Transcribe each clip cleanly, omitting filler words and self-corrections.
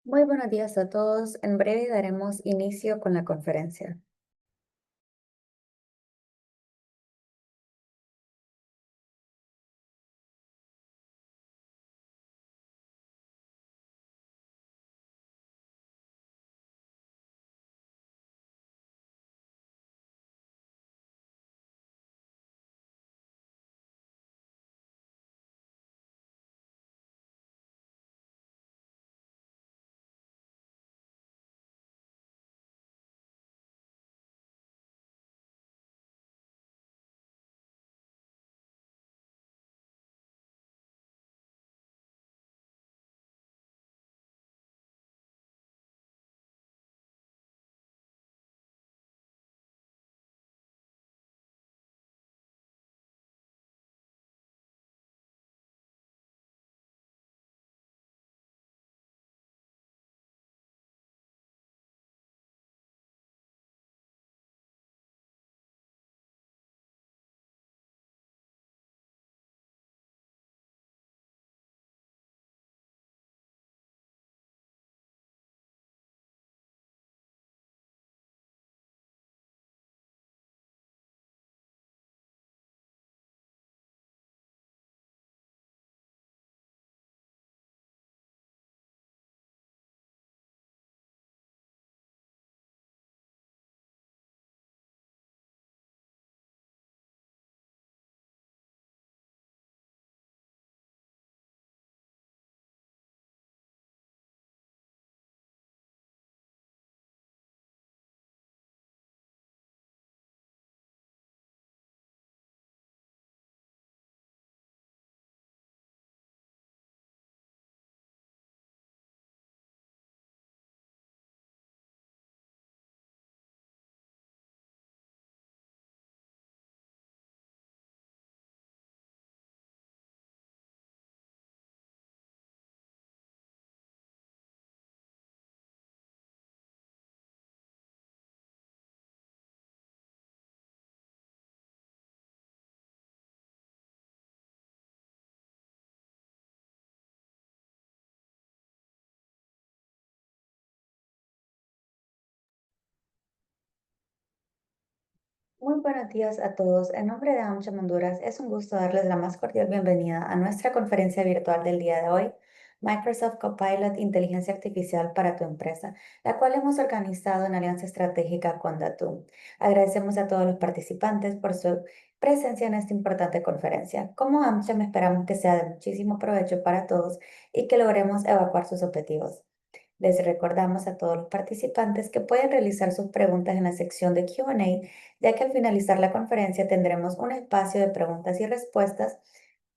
Muy buenos días a todos. En breve daremos inicio con la conferencia. Muy buenos días a todos. En nombre de AmCham Honduras, es un gusto darles la más cordial bienvenida a nuestra conferencia virtual del día de hoy, Microsoft Copilot Inteligencia Artificial para tu empresa, la cual hemos organizado en alianza estratégica con Datum. Agradecemos a todos los participantes por su presencia en esta importante conferencia. Como AmCham, esperamos que sea de muchísimo provecho para todos y que logremos evacuar sus objetivos. Les recordamos a todos los participantes que pueden realizar sus preguntas en la sección de Q&A, ya que al finalizar la conferencia tendremos un espacio de preguntas y respuestas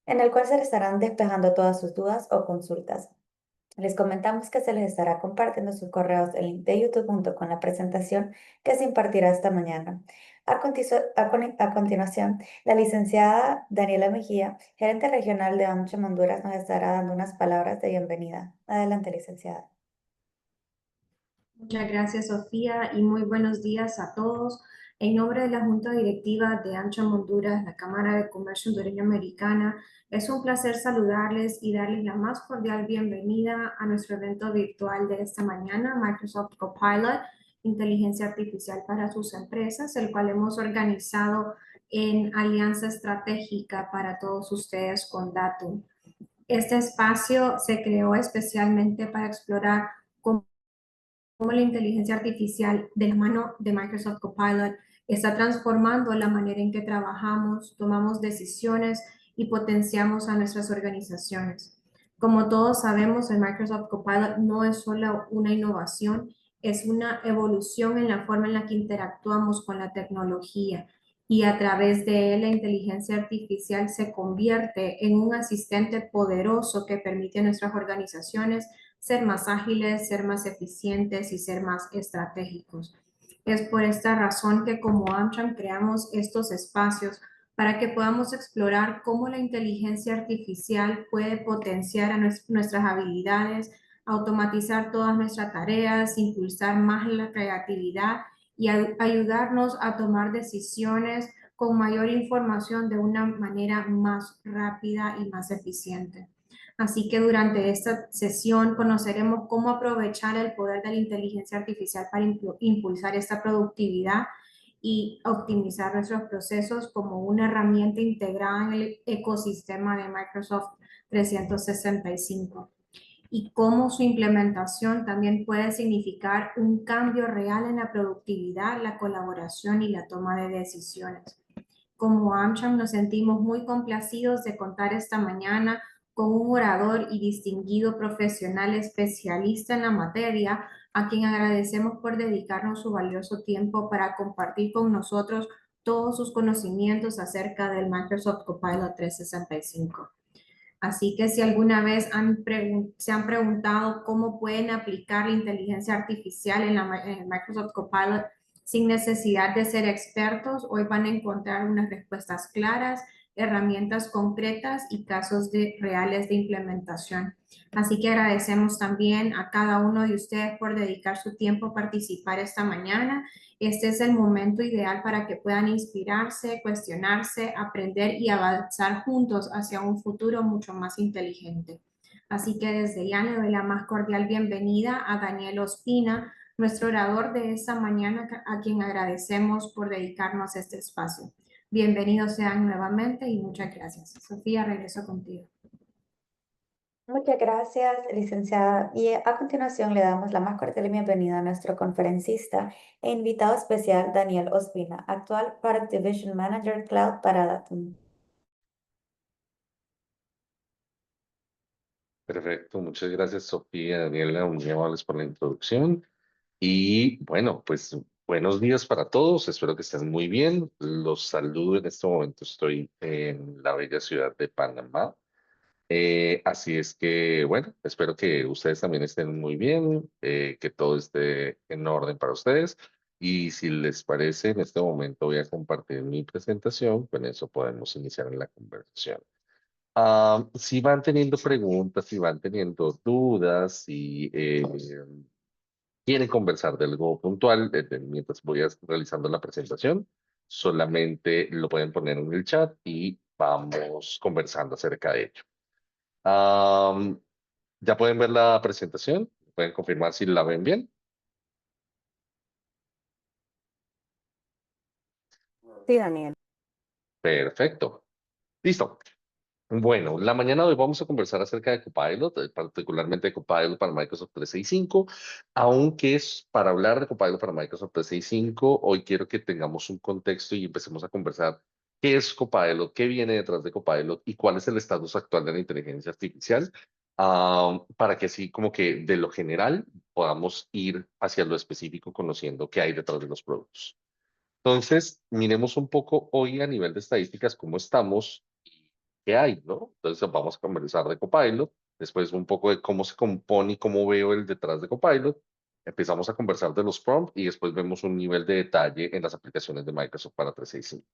en el cual se les estarán despejando todas sus dudas o consultas. Les comentamos que se les estará compartiendo sus correos el link de YouTube junto con la presentación que se impartirá esta mañana. A continuación, la licenciada Daniela Mejía, gerente regional de AmCham Honduras, nos estará dando unas palabras de bienvenida. Adelante, licenciada. Muchas gracias, Sofía, y muy buenos días a todos. En nombre de la Junta Directiva de AmCham Honduras, la Cámara de Comercio Hondureño-Americana, es un placer saludarles y darles la más cordial bienvenida a nuestro evento virtual de esta mañana, Microsoft Copilot, Inteligencia Artificial para sus empresas, el cual hemos organizado en alianza estratégica para todos ustedes con Datum. Este espacio se creó especialmente para explorar cómo la inteligencia artificial de la mano de Microsoft Copilot está transformando la manera en que trabajamos, tomamos decisiones y potenciamos a nuestras organizaciones. Como todos sabemos, el Microsoft Copilot no es solo una innovación, es una evolución en la forma en la que interactuamos con la tecnología y a través de él la inteligencia artificial se convierte en un asistente poderoso que permite a nuestras organizaciones ser más ágiles, ser más eficientes y ser más estratégicos. Es por esta razón que como AmCham creamos estos espacios para que podamos explorar cómo la inteligencia artificial puede potenciar a nuestras habilidades, automatizar todas nuestras tareas, impulsar más la creatividad y ayudarnos a tomar decisiones con mayor información de una manera más rápida y más eficiente. Así que durante esta sesión conoceremos cómo aprovechar el poder de la inteligencia artificial para impulsar esta productividad y optimizar nuestros procesos como una herramienta integrada en el ecosistema de Microsoft 365 y cómo su implementación también puede significar un cambio real en la productividad, la colaboración y la toma de decisiones. Como AmCham nos sentimos muy complacidos de contar esta mañana con un orador y distinguido profesional especialista en la materia, a quien agradecemos por dedicarnos su valioso tiempo para compartir con nosotros todos sus conocimientos acerca del Microsoft Copilot 365. Así que si alguna vez se han preguntado cómo pueden aplicar la inteligencia artificial en el Microsoft Copilot sin necesidad de ser expertos, hoy van a encontrar unas respuestas claras, herramientas concretas y casos reales de implementación. Así que agradecemos también a cada uno de ustedes por dedicar su tiempo a participar esta mañana. Este es el momento ideal para que puedan inspirarse, cuestionarse, aprender y avanzar juntos hacia un futuro mucho más inteligente. Así que desde ya le doy la más cordial bienvenida a Daniel Ospina, nuestro orador de esta mañana, a quien agradecemos por dedicarnos este espacio. Bienvenidos sean nuevamente y muchas gracias. Sofía, regreso contigo. Muchas gracias, licenciada. Y a continuación le damos la más cordial bienvenida a nuestro conferencista e invitado especial, Daniel Ospina, actual Product Division Manager Cloud para Datum. Perfecto, muchas gracias Sofía, Daniela, muy amables por la introducción. Y bueno, pues buenos días para todos, espero que estén muy bien. Los saludo en este momento, estoy en la bella ciudad de Panamá. Así es que, bueno, espero que ustedes también estén muy bien, que todo esté en orden para ustedes. Y si les parece, en este momento voy a compartir mi presentación, con eso podemos iniciar la conversación. Si van teniendo preguntas, si van teniendo dudas, si quieren conversar de algo puntual, mientras voy realizando la presentación, solamente lo pueden poner en el chat y vamos conversando acerca de ello. Am, ¿Ya pueden ver la presentación? ¿Pueden confirmar si la ven bien? Sí, Daniel. Perfecto. Listo. Bueno, la mañana de hoy vamos a conversar acerca de Copilot, particularmente de Copilot para Microsoft 365, aunque es para hablar de Copilot para Microsoft 365, hoy quiero que tengamos un contexto y empecemos a conversar qué es Copilot, qué viene detrás de Copilot y cuál es el estatus actual de la inteligencia artificial, para que así como que de lo general podamos ir hacia lo específico conociendo qué hay detrás de los productos. Entonces, miremos un poco hoy a nivel de estadísticas cómo estamos y qué hay, ¿no? Entonces, vamos a conversar de Copilot, después un poco de cómo se compone y cómo veo el detrás de Copilot. Empezamos a conversar de los prompts y después vemos un nivel de detalle en las aplicaciones de Microsoft para 365.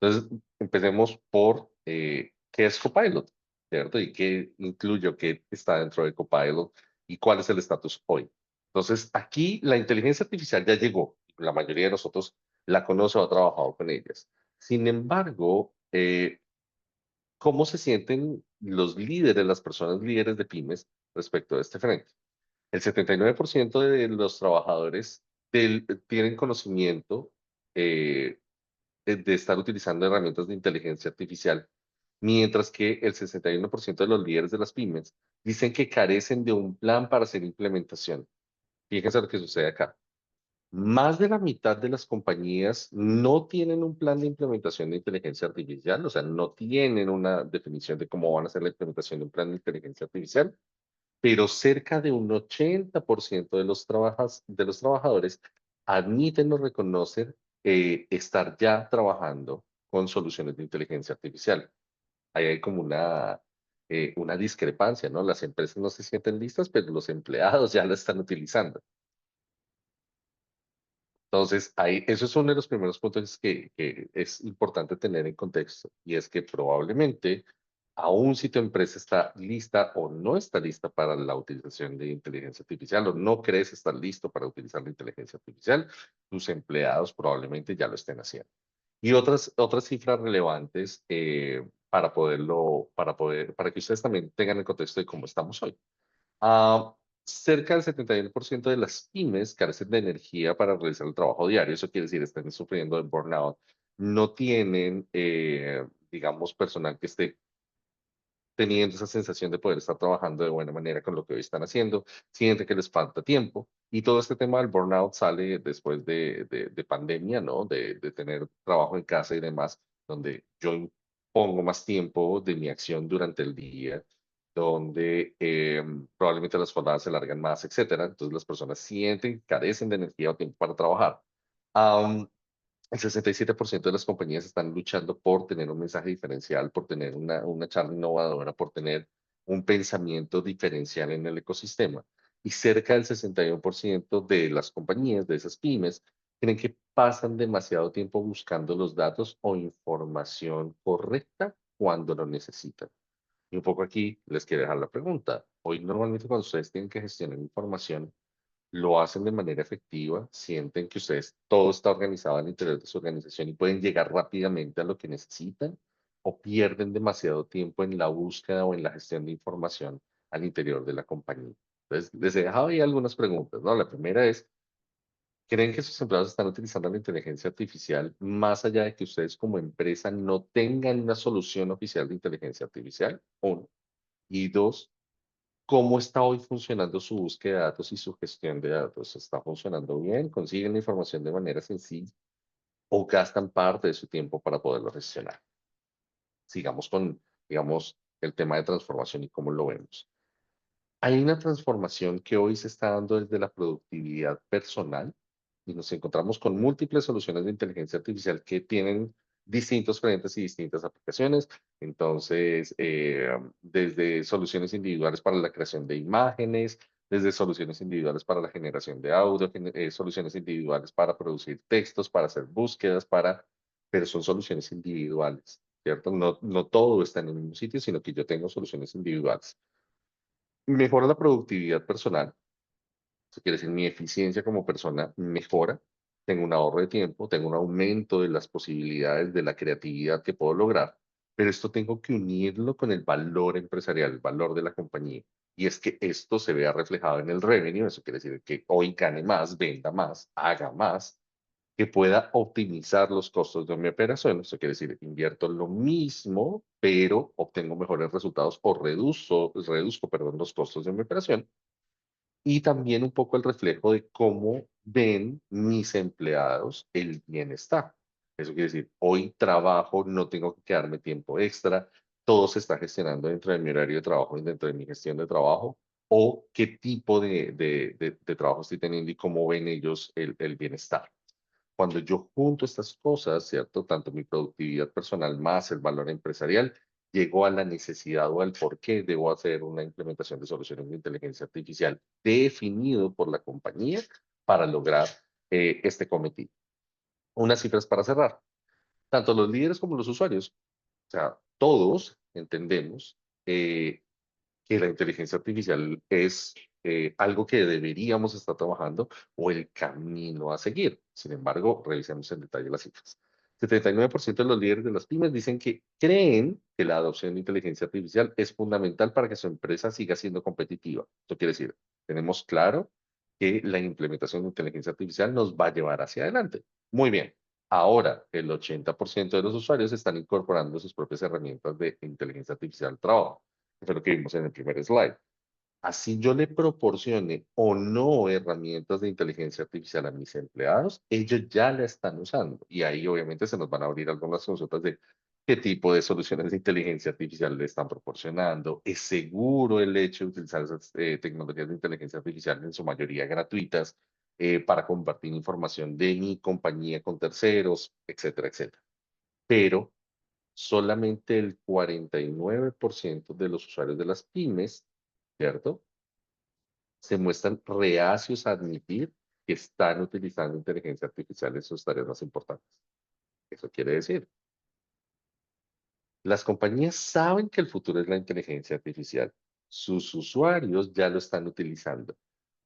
Entonces, empecemos por qué es Copilot, ¿cierto? Y qué incluye o qué está dentro de Copilot y cuál es el estatus hoy. Entonces, aquí la inteligencia artificial ya llegó. La mayoría de nosotros la conoce o ha trabajado con ellas. Sin embargo, ¿cómo se sienten los líderes, las personas líderes de pymes respecto a este frente? El 79% de los trabajadores tienen conocimiento eh, de estar utilizando herramientas de inteligencia artificial, mientras que el 61% de los líderes de las pymes dicen que carecen de un plan para hacer implementación. Fíjense lo que sucede acá. Más de la mitad de las compañías no tienen un plan de implementación de inteligencia artificial, o sea, no tienen una definición de cómo van a hacer la implementación de un plan de inteligencia artificial, pero cerca de un 80% de de los trabajadores admiten o reconocen estar ya trabajando con soluciones de inteligencia artificial. Ahí hay como una discrepancia, ¿no? Las empresas no se sienten listas, pero los empleados ya la están utilizando. Entonces, eso es uno de los primeros puntos que es importante tener en contexto, y es que probablemente, aun si tu empresa está lista o no está lista para la utilización de inteligencia artificial, o no crees estar listo para utilizar la inteligencia artificial, tus empleados probablemente ya lo estén haciendo. Y otras cifras relevantes para que ustedes también tengan el contexto de cómo estamos hoy. Ah, cerca del 71% de las pymes carecen de energía para realizar el trabajo diario. Eso quiere decir, están sufriendo de burnout. No tienen, digamos, personal que esté teniendo esa sensación de poder estar trabajando de buena manera con lo que hoy están haciendo, sienten que les falta tiempo y todo este tema del burnout sale después de pandemia, ¿no? De tener trabajo en casa y demás, donde yo pongo más tiempo de mi acción durante el día, donde probablemente las jornadas se alargan más, etcétera. Entonces las personas sienten, carecen de energía o tiempo para trabajar. El 67% de las compañías están luchando por tener un mensaje diferencial, por tener una charla innovadora, por tener un pensamiento diferencial en el ecosistema. Y cerca del 61% de las compañías, de esas pymes, creen que pasan demasiado tiempo buscando los datos o información correcta cuando lo necesitan. Y un poco aquí les quiero dejar la pregunta. Hoy normalmente cuando ustedes tienen que gestionar información, lo hacen de manera efectiva, sienten que ustedes todo está organizado al interior de su organización y pueden llegar rápidamente a lo que necesitan o pierden demasiado tiempo en la búsqueda o en la gestión de información al interior de la compañía. Entonces, les he dejado ahí algunas preguntas, ¿no? La primera es, ¿creen que sus empleados están utilizando la inteligencia artificial más allá de que ustedes como empresa no tengan una solución oficial de inteligencia artificial? Uno. Y dos, ¿cómo está hoy funcionando su búsqueda de datos y su gestión de datos? ¿Está funcionando bien? ¿Consiguen la información de manera sencilla o gastan parte de su tiempo para poderlo gestionar? Sigamos con, digamos, el tema de transformación y cómo lo vemos. Hay una transformación que hoy se está dando desde la productividad personal y nos encontramos con múltiples soluciones de inteligencia artificial que tienen distintos frentes y distintas aplicaciones. Entonces, desde soluciones individuales para la creación de imágenes, desde soluciones individuales para la generación de audio, soluciones individuales para producir textos, para hacer búsquedas, pero son soluciones individuales, ¿cierto? No, no todo está en el mismo sitio, sino que yo tengo soluciones individuales. Mejora la productividad personal. Eso quiere decir, mi eficiencia como persona mejora, tengo un ahorro de tiempo, tengo un aumento de las posibilidades de la creatividad que puedo lograr, pero esto tengo que unirlo con el valor empresarial, el valor de la compañía. Y es que esto se vea reflejado en el revenue, eso quiere decir que hoy gane más, venda más, haga más, que pueda optimizar los costos de mi operación. Eso quiere decir, invierto lo mismo, pero obtengo mejores resultados o reduzco, perdón, los costos de mi operación y también un poco el reflejo de cómo ven mis empleados el bienestar. Eso quiere decir, hoy trabajo, no tengo que quedarme tiempo extra, todo se está gestionando dentro de mi horario de trabajo y dentro de mi gestión de trabajo, o qué tipo de trabajo estoy teniendo y cómo ven ellos el bienestar. Cuando yo junto estas cosas, ¿cierto? Tanto mi productividad personal más el valor empresarial, llego a la necesidad o al por qué debo hacer una implementación de soluciones de inteligencia artificial definido por la compañía para lograr este cometido. Unas cifras para cerrar. Tanto los líderes como los usuarios, o sea, todos entendemos eh, que la inteligencia artificial es algo que deberíamos estar trabajando o el camino a seguir. Sin embargo, revisemos en detalle las cifras. 79% de los líderes de las pymes dicen que creen que la adopción de inteligencia artificial es fundamental para que su empresa siga siendo competitiva. Esto quiere decir, tenemos claro que la implementación de inteligencia artificial nos va a llevar hacia adelante. Muy bien. Ahora, el 80% de los usuarios están incorporando sus propias herramientas de inteligencia artificial al trabajo, que fue lo que vimos en el primer slide. Así yo le proporcione o no herramientas de inteligencia artificial a mis empleados, ellos ya la están usando. Y ahí obviamente se nos van a abrir algunas consultas de qué tipo de soluciones de inteligencia artificial le están proporcionando. ¿Es seguro el hecho de utilizar esas tecnologías de inteligencia artificial en su mayoría gratuitas para compartir información de mi compañía con terceros, etcétera, etcétera? Pero solamente el 49% de los usuarios de las pymes, ¿cierto? Se muestran reacios a admitir que están utilizando inteligencia artificial en sus tareas más importantes. Eso quiere decir, las compañías saben que el futuro es la inteligencia artificial. Sus usuarios ya lo están utilizando,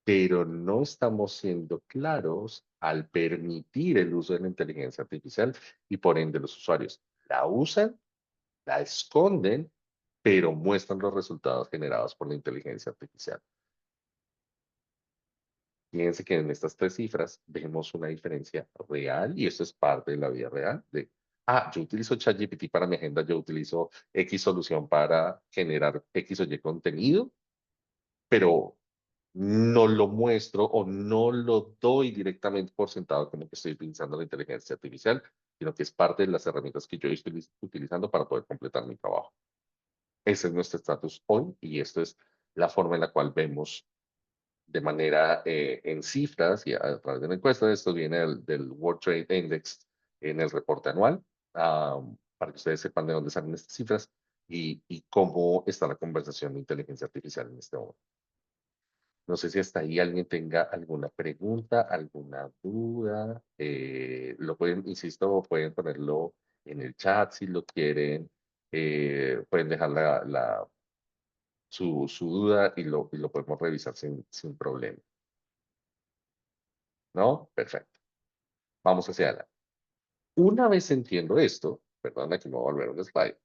pero no estamos siendo claros al permitir el uso de la inteligencia artificial y por ende los usuarios la usan, la esconden, pero muestran los resultados generados por la inteligencia artificial. Fíjense que en estas tres cifras vemos una diferencia real y esto es parte de la vida real yo utilizo ChatGPT para mi agenda, yo utilizo X solución para generar X o Y contenido, pero no lo muestro o no lo doy directamente por sentado como que estoy utilizando la inteligencia artificial, sino que es parte de las herramientas que yo estoy utilizando para poder completar mi trabajo. Ese es nuestro estatus hoy y esto es la forma en la cual vemos de manera en cifras y a través de una encuesta. Esto viene del World Trade Index en el reporte anual, para que ustedes sepan de dónde salen estas cifras y cómo está la conversación de inteligencia artificial en este momento. No sé si hasta ahí alguien tenga alguna pregunta, alguna duda. Lo pueden, insisto, pueden ponerlo en el chat si lo quieren. Pueden dejar su duda y lo podemos revisar sin problema. ¿No? Perfecto. Vamos hacia adelante. Una vez entiendo esto, perdón, aquí me voy a volver un slide.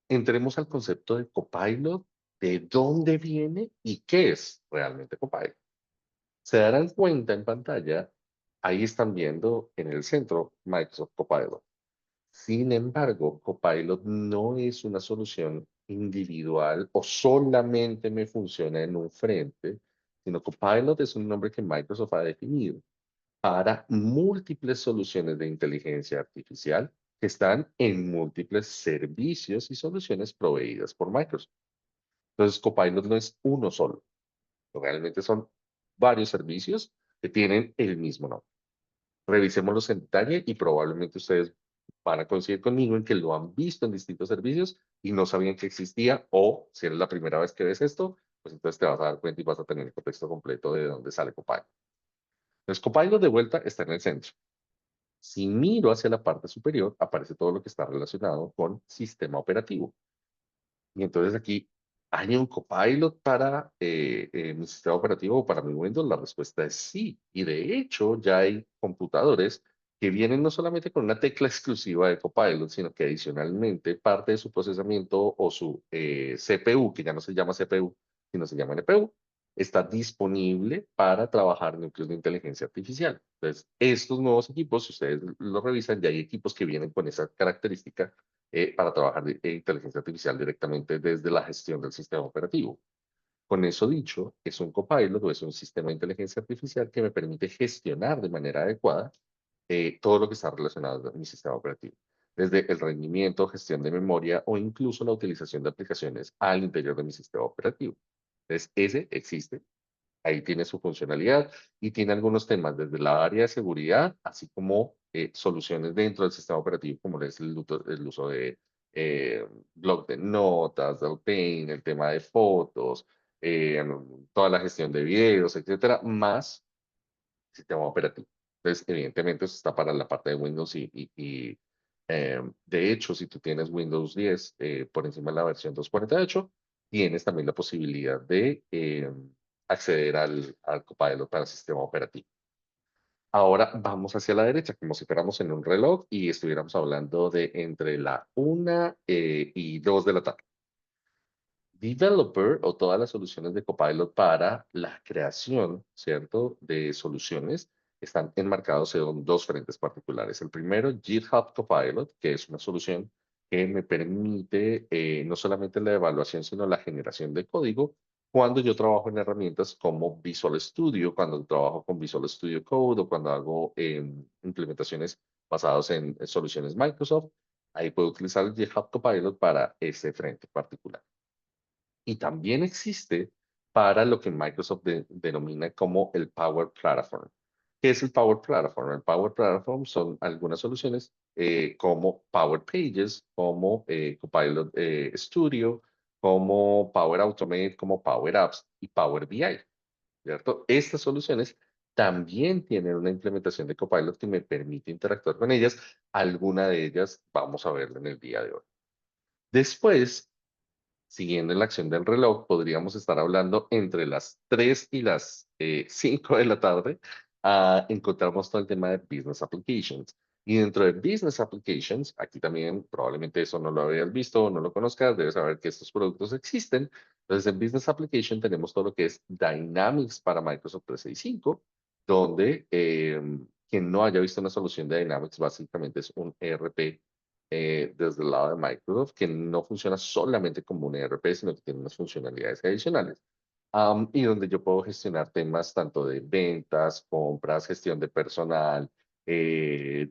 Entremos al concepto de Copilot, de dónde viene y qué es realmente Copilot. Se darán cuenta en pantalla, ahí están viendo en el centro Microsoft Copilot. Sin embargo, Copilot no es una solución individual o solamente me funciona en un frente, sino Copilot es un nombre que Microsoft ha definido para múltiples soluciones de inteligencia artificial que están en múltiples servicios y soluciones proveídas por Microsoft. Entonces, Copilot no es uno solo, realmente son varios servicios que tienen el mismo nombre. Revisémoslos en detalle y probablemente ustedes van a coincidir conmigo en que lo han visto en distintos servicios y no sabían que existía, o si es la primera vez que ves esto, pues entonces te vas a dar cuenta y vas a tener el contexto completo de dónde sale Copilot. Entonces, Copilot de vuelta está en el centro. Si miro hacia la parte superior, aparece todo lo que está relacionado con sistema operativo. Y entonces aquí, ¿hay un Copilot para mi sistema operativo o para mi Windows? La respuesta es sí. Y de hecho, ya hay computadores que vienen no solamente con una tecla exclusiva de Copilot, sino que adicionalmente parte de su procesamiento o su CPU, que ya no se llama CPU, sino se llama NPU, está disponible para trabajar núcleos de inteligencia artificial. Entonces, estos nuevos equipos, si ustedes lo revisan, ya hay equipos que vienen con esa característica para trabajar inteligencia artificial directamente desde la gestión del sistema operativo. Con eso dicho, es un copilot o es un sistema de inteligencia artificial que me permite gestionar de manera adecuada todo lo que está relacionado con mi sistema operativo, desde el rendimiento, gestión de memoria o incluso la utilización de aplicaciones al interior de mi sistema operativo. Entonces, ese existe, ahí tiene su funcionalidad y tiene algunos temas desde la área de seguridad, así como soluciones dentro del sistema operativo, como es el uso de blog de notas, de Outbrain, el tema de fotos, eh, toda la gestión de videos, etcétera, más sistema operativo. Entonces, evidentemente, eso está para la parte de Windows de hecho, si tú tienes Windows 10 por encima de la versión 2.48, tienes también la posibilidad de acceder al Copilot para el sistema operativo. Ahora vamos hacia la derecha, como si fuéramos en un reloj y estuviéramos hablando de entre la 1 y 2 de la tarde. Developer o todas las soluciones de Copilot para la creación, ¿cierto?, de soluciones están enmarcados en dos frentes particulares. El primero, GitHub Copilot, que es una solución que me permite no solamente la evaluación, sino la generación de código cuando yo trabajo en herramientas como Visual Studio, cuando trabajo con Visual Studio Code o cuando hago implementaciones basadas en soluciones Microsoft. Ahí puedo utilizar el GitHub Copilot para ese frente particular. Y también existe para lo que Microsoft denomina como el Power Platform. ¿Qué es el Power Platform? El Power Platform son algunas soluciones como Power Pages, como Copilot Studio, como Power Automate, como Power Apps y Power BI, ¿cierto? Estas soluciones también tienen una implementación de Copilot que me permite interactuar con ellas. Alguna de ellas vamos a verla en el día de hoy. Después, siguiendo en la acción del reloj, podríamos estar hablando entre las 3 y las 5 de la tarde. Encontramos todo el tema de Business Applications. Y dentro de Business Applications, aquí también probablemente eso no lo habías visto o no lo conozcas, debes saber que estos productos existen. Entonces, en Business Application tenemos todo lo que es Dynamics para Microsoft 365, donde quien no haya visto una solución de Dynamics básicamente es un ERP desde el lado de Microsoft, que no funciona solamente como un ERP, sino que tiene unas funcionalidades adicionales. Y donde yo puedo gestionar temas tanto de ventas, compras, gestión de personal,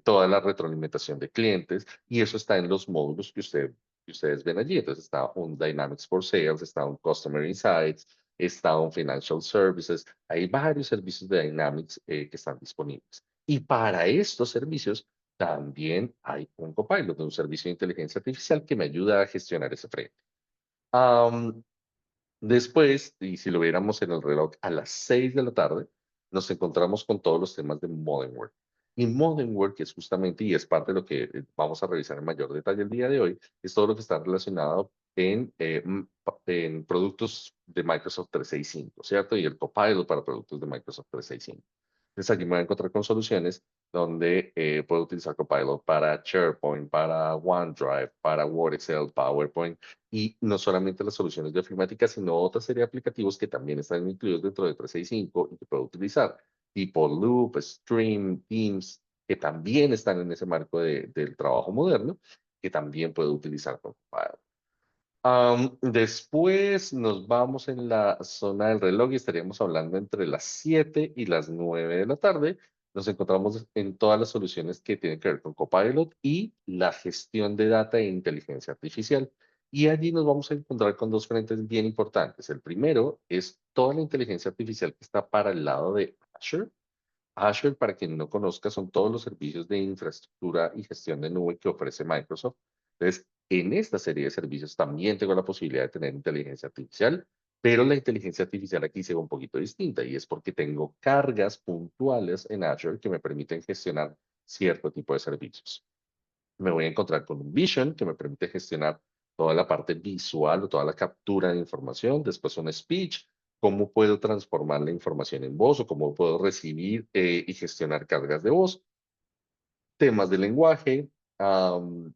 toda la retroalimentación de clientes, y eso está en los módulos que ustedes ven allí. Entonces está un Dynamics for Sales, está un Customer Insights, está un Financial Services. Hay varios servicios de Dynamics que están disponibles. Y para estos servicios también hay un Copilot, un servicio de inteligencia artificial que me ayuda a gestionar ese frente. Am, Después, y si lo viéramos en el reloj a las 6 de la tarde, nos encontramos con todos los temas de Modern Work. Y Modern Work es justamente, y es parte de lo que vamos a revisar en mayor detalle el día de hoy, es todo lo que está relacionado en productos de Microsoft 365, ¿cierto? Y el Copilot para productos de Microsoft 365. Entonces aquí me voy a encontrar con soluciones donde puedo utilizar Copilot para SharePoint, para OneDrive, para Word, Excel, PowerPoint, y no solamente las soluciones de ofimática, sino otra serie de aplicativos que también están incluidos dentro de 365 y que puedo utilizar, tipo Loop, Stream, Teams, que también están en ese marco del trabajo moderno, que también puedo utilizar con Copilot. Después nos vamos en la zona del reloj y estaríamos hablando entre las 7 y las 9 de la tarde. Nos encontramos en todas las soluciones que tienen que ver con Copilot y la gestión de data e inteligencia artificial. Y allí nos vamos a encontrar con dos frentes bien importantes. El primero es toda la inteligencia artificial que está para el lado de Azure. Azure, para quien no conozca, son todos los servicios de infraestructura y gestión de nube que ofrece Microsoft. Entonces, en esta serie de servicios también tengo la posibilidad de tener inteligencia artificial, pero la inteligencia artificial aquí se ve un poquito distinta y es porque tengo cargas puntuales en Azure que me permiten gestionar cierto tipo de servicios. Me voy a encontrar con un Vision que me permite gestionar toda la parte visual o toda la captura de información, después un Speech, cómo puedo transformar la información en voz o cómo puedo recibir y gestionar cargas de voz, temas de lenguaje, am,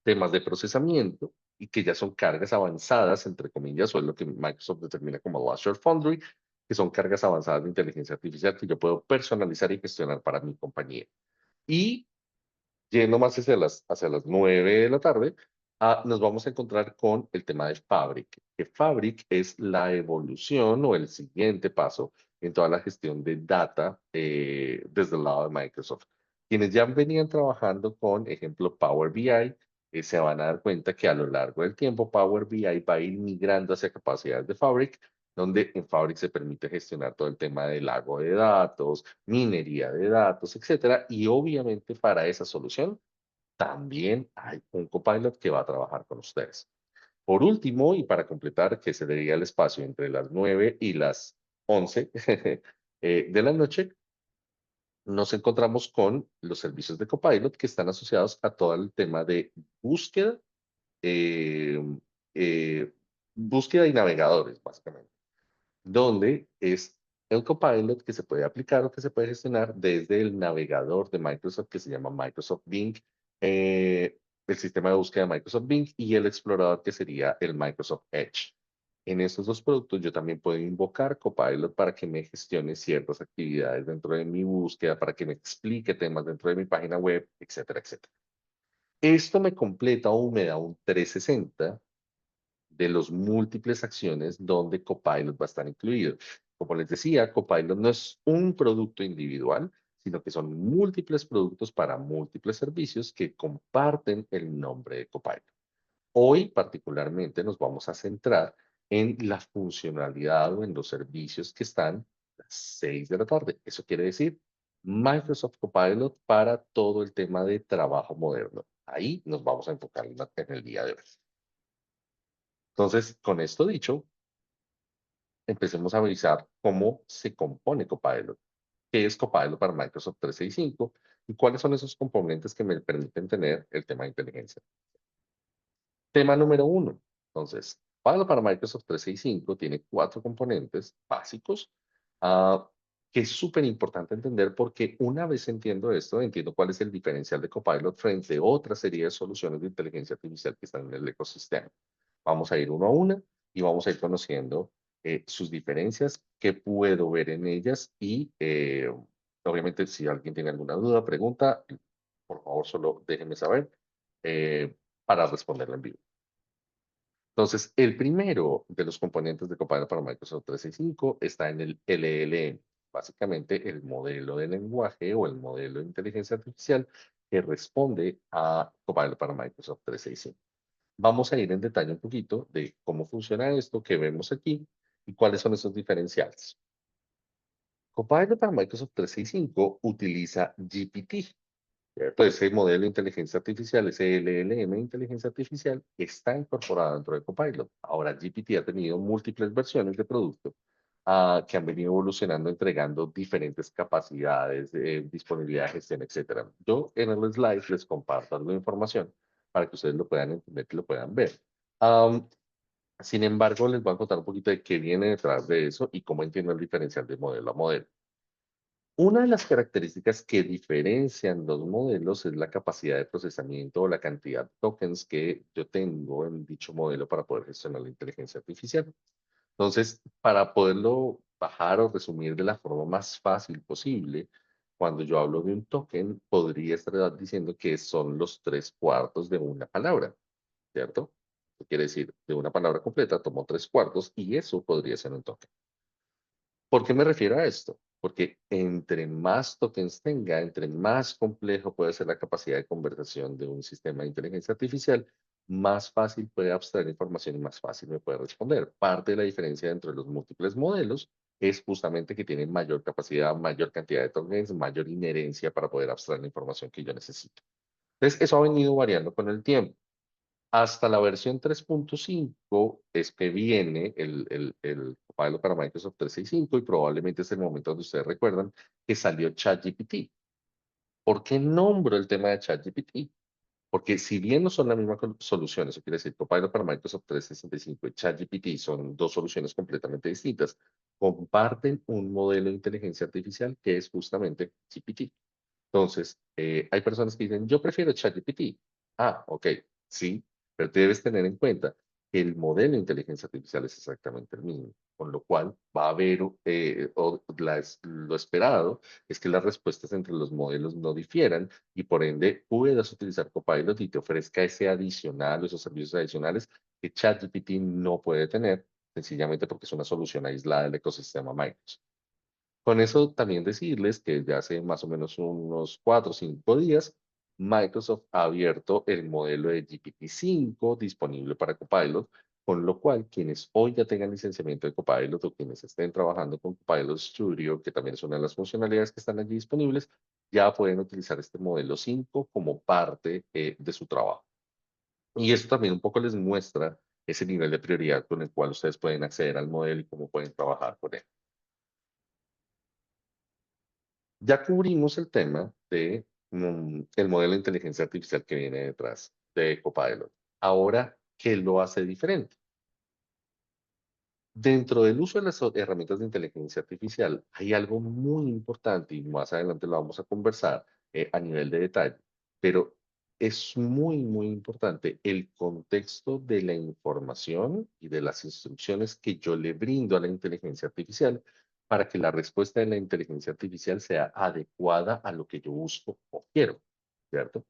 temas de procesamiento y que ya son cargas avanzadas, entre comillas, o es lo que Microsoft determina como el Azure Foundry, que son cargas avanzadas de inteligencia artificial que yo puedo personalizar y gestionar para mi compañía. Y yendo más hacia las 9 de la tarde, nos vamos a encontrar con el tema de Fabric, que Fabric es la evolución o el siguiente paso en toda la gestión de data desde el lado de Microsoft. Quienes ya venían trabajando con, ejemplo, Power BI, se van a dar cuenta que a lo largo del tiempo Power BI va a ir migrando hacia capacidades de Fabric, donde en Fabric se permite gestionar todo el tema del lago de datos, minería de datos, etcétera. Y obviamente para esa solución también hay un copilot que va a trabajar con ustedes. Por último, y para completar, que se daría el espacio entre las 9 y las 11 de la noche, nos encontramos con los servicios de Copilot que están asociados a todo el tema de búsqueda, eh, eh, búsqueda y navegadores, básicamente, donde es el Copilot que se puede aplicar o que se puede gestionar desde el navegador de Microsoft que se llama Microsoft Bing, el sistema de búsqueda de Microsoft Bing y el explorador que sería el Microsoft Edge. En estos dos productos yo también puedo invocar Copilot para que me gestione ciertas actividades dentro de mi búsqueda, para que me explique temas dentro de mi página web, etcétera, etcétera. Esto me completa o me da un 360 de los múltiples acciones donde Copilot va a estar incluido. Como les decía, Copilot no es un producto individual, sino que son múltiples productos para múltiples servicios que comparten el nombre de Copilot. Hoy particularmente nos vamos a centrar en la funcionalidad o en los servicios que están a las 6 de la tarde. Eso quiere decir Microsoft Copilot para todo el tema de trabajo moderno. Ahí nos vamos a enfocar en el día de hoy. Entonces, con esto dicho, empecemos a revisar cómo se compone Copilot, qué es Copilot para Microsoft 365 y cuáles son esos componentes que me permiten tener el tema de inteligencia. Tema número uno. Entonces, Copilot para Microsoft 365 tiene cuatro componentes básicos. que es súper importante entender porque una vez entiendo esto, entiendo cuál es el diferencial de Copilot frente a otra serie de soluciones de inteligencia artificial que están en el ecosistema. Vamos a ir uno a una y vamos a ir conociendo sus diferencias, qué puedo ver en ellas y obviamente si alguien tiene alguna duda, pregunta, por favor solo déjenme saber para responderla en vivo. Entonces, el primero de los componentes de Copilot para Microsoft 365 está en el LLM, básicamente el modelo de lenguaje o el modelo de inteligencia artificial que responde a Copilot para Microsoft 365. Vamos a ir en detalle un poquito de cómo funciona esto que vemos aquí y cuáles son esos diferenciales. Copilot para Microsoft 365 utiliza GPT, ¿cierto? Ese modelo de inteligencia artificial, ese LLM de inteligencia artificial, está incorporado dentro de Copilot. Ahora, GPT ha tenido múltiples versiones de producto que han venido evolucionando, entregando diferentes capacidades, disponibilidad de gestión, etcétera. Yo en el slide les comparto algo de información para que ustedes lo puedan entender y lo puedan ver. Am, Sin embargo, les voy a contar un poquito de qué viene detrás de eso y cómo entiendo el diferencial de modelo a modelo. Una de las características que diferencian los modelos es la capacidad de procesamiento o la cantidad de tokens que yo tengo en dicho modelo para poder gestionar la inteligencia artificial. Entonces, para poderlo bajar o resumir de la forma más fácil posible, cuando yo hablo de un token, podría estar diciendo que son los 3/4 de una palabra, ¿cierto? Eso quiere decir, de una palabra completa tomo 3/4 y eso podría ser un token. ¿Por qué me refiero a esto? Porque entre más tokens tenga, entre más complejo puede ser la capacidad de conversación de un sistema de inteligencia artificial, más fácil puede abstraer información y más fácil me puede responder. Parte de la diferencia entre los múltiples modelos es justamente que tienen mayor capacidad, mayor cantidad de tokens, mayor inherencia para poder abstraer la información que yo necesito. Entonces, eso ha venido variando con el tiempo. Hasta la versión 3.5 es que viene el Copilot para Microsoft 365 y probablemente es el momento donde ustedes recuerdan que salió ChatGPT. ¿Por qué nombro el tema de ChatGPT? Porque si bien no son la misma solución, eso quiere decir Copilot para Microsoft 365 y ChatGPT son dos soluciones completamente distintas, comparten un modelo de inteligencia artificial que es justamente GPT. Entonces, hay personas que dicen, yo prefiero ChatGPT. Ah, ok, sí, pero debes tener en cuenta que el modelo de inteligencia artificial es exactamente el mismo, con lo cual va a haber, lo esperado es que las respuestas entre los modelos no difieran y por ende puedas utilizar Copilot y te ofrezca ese adicional, esos servicios adicionales que ChatGPT no puede tener, sencillamente porque es una solución aislada del ecosistema Microsoft. Con eso también decirles que ya hace más o menos unos 4 o 5 días, Microsoft ha abierto el modelo de GPT-5 disponible para Copilot, con lo cual quienes hoy ya tengan licenciamiento de Copilot o quienes estén trabajando con Copilot Studio, que también es una de las funcionalidades que están allí disponibles, ya pueden utilizar este modelo 5 como parte de su trabajo. Y eso también un poco les muestra ese nivel de prioridad con el cual ustedes pueden acceder al modelo y cómo pueden trabajar con él. Ya cubrimos el tema de el modelo de inteligencia artificial que viene detrás de Copilot. Ahora, ¿qué lo hace diferente? Dentro del uso de las herramientas de inteligencia artificial, hay algo muy importante y más adelante lo vamos a conversar a nivel de detalle, pero es muy, muy importante el contexto de la información y de las instrucciones que yo le brindo a la inteligencia artificial para que la respuesta de la inteligencia artificial sea adecuada a lo que yo busco o quiero, ¿cierto?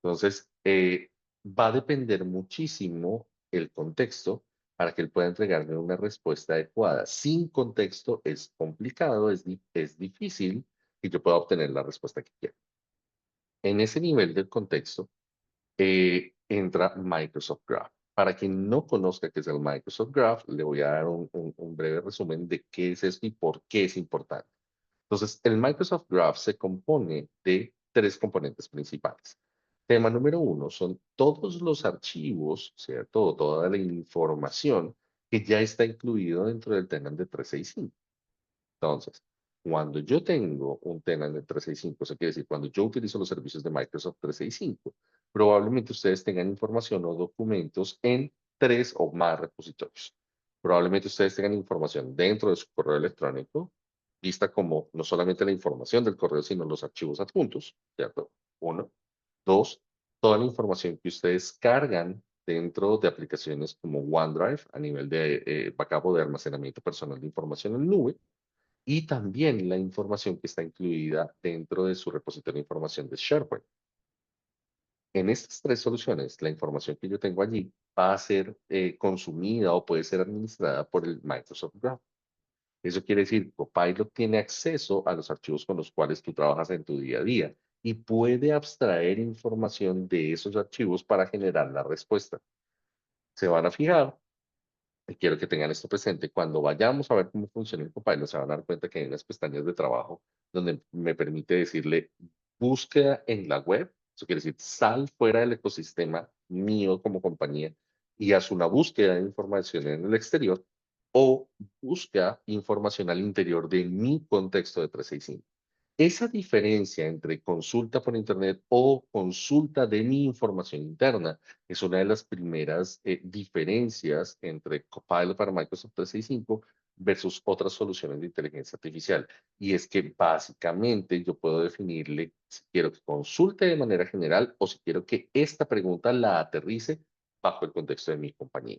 Entonces, va a depender muchísimo el contexto para que él pueda entregarme una respuesta adecuada. Sin contexto es complicado, es difícil que yo pueda obtener la respuesta que quiero. En ese nivel del contexto entra Microsoft Graph. Para quien no conozca qué es el Microsoft Graph, le voy a dar un breve resumen de qué es esto y por qué es importante. Entonces, el Microsoft Graph se compone de 3 componentes principales. Tema número 1 son todos los archivos, ¿cierto? O toda la información que ya está incluido dentro del tenant de 365. Entonces, cuando yo tengo un tenant de 365, eso quiere decir, cuando yo utilizo los servicios de Microsoft 365, probablemente ustedes tengan información o documentos en 3 o más repositorios. Probablemente ustedes tengan información dentro de su correo electrónico, vista como no solamente la información del correo, sino los archivos adjuntos, ¿cierto? Uno. Dos, toda la información que ustedes cargan dentro de aplicaciones como OneDrive a nivel de backup o de almacenamiento personal de información en nube y también la información que está incluida dentro de su repositorio de información de SharePoint. En estas tres soluciones, la información que yo tengo allí va a ser consumida o puede ser administrada por el Microsoft Graph. Eso quiere decir, Copilot tiene acceso a los archivos con los cuales tú trabajas en tu día a día y puede abstraer información de esos archivos para generar la respuesta. Se van a fijar, y quiero que tengan esto presente, cuando vayamos a ver cómo funciona el Copilot, se van a dar cuenta que hay unas pestañas de trabajo donde me permite decirle búsqueda en la web, eso quiere decir sal fuera del ecosistema mío como compañía y haz una búsqueda de información en el exterior o busca información al interior de mi contexto de 365. Esa diferencia entre consulta por Internet o consulta de mi información interna es una de las primeras diferencias entre Copilot para Microsoft 365 versus otras soluciones de inteligencia artificial. Y es que básicamente yo puedo definirle si quiero que consulte de manera general o si quiero que esta pregunta la aterrice bajo el contexto de mi compañía.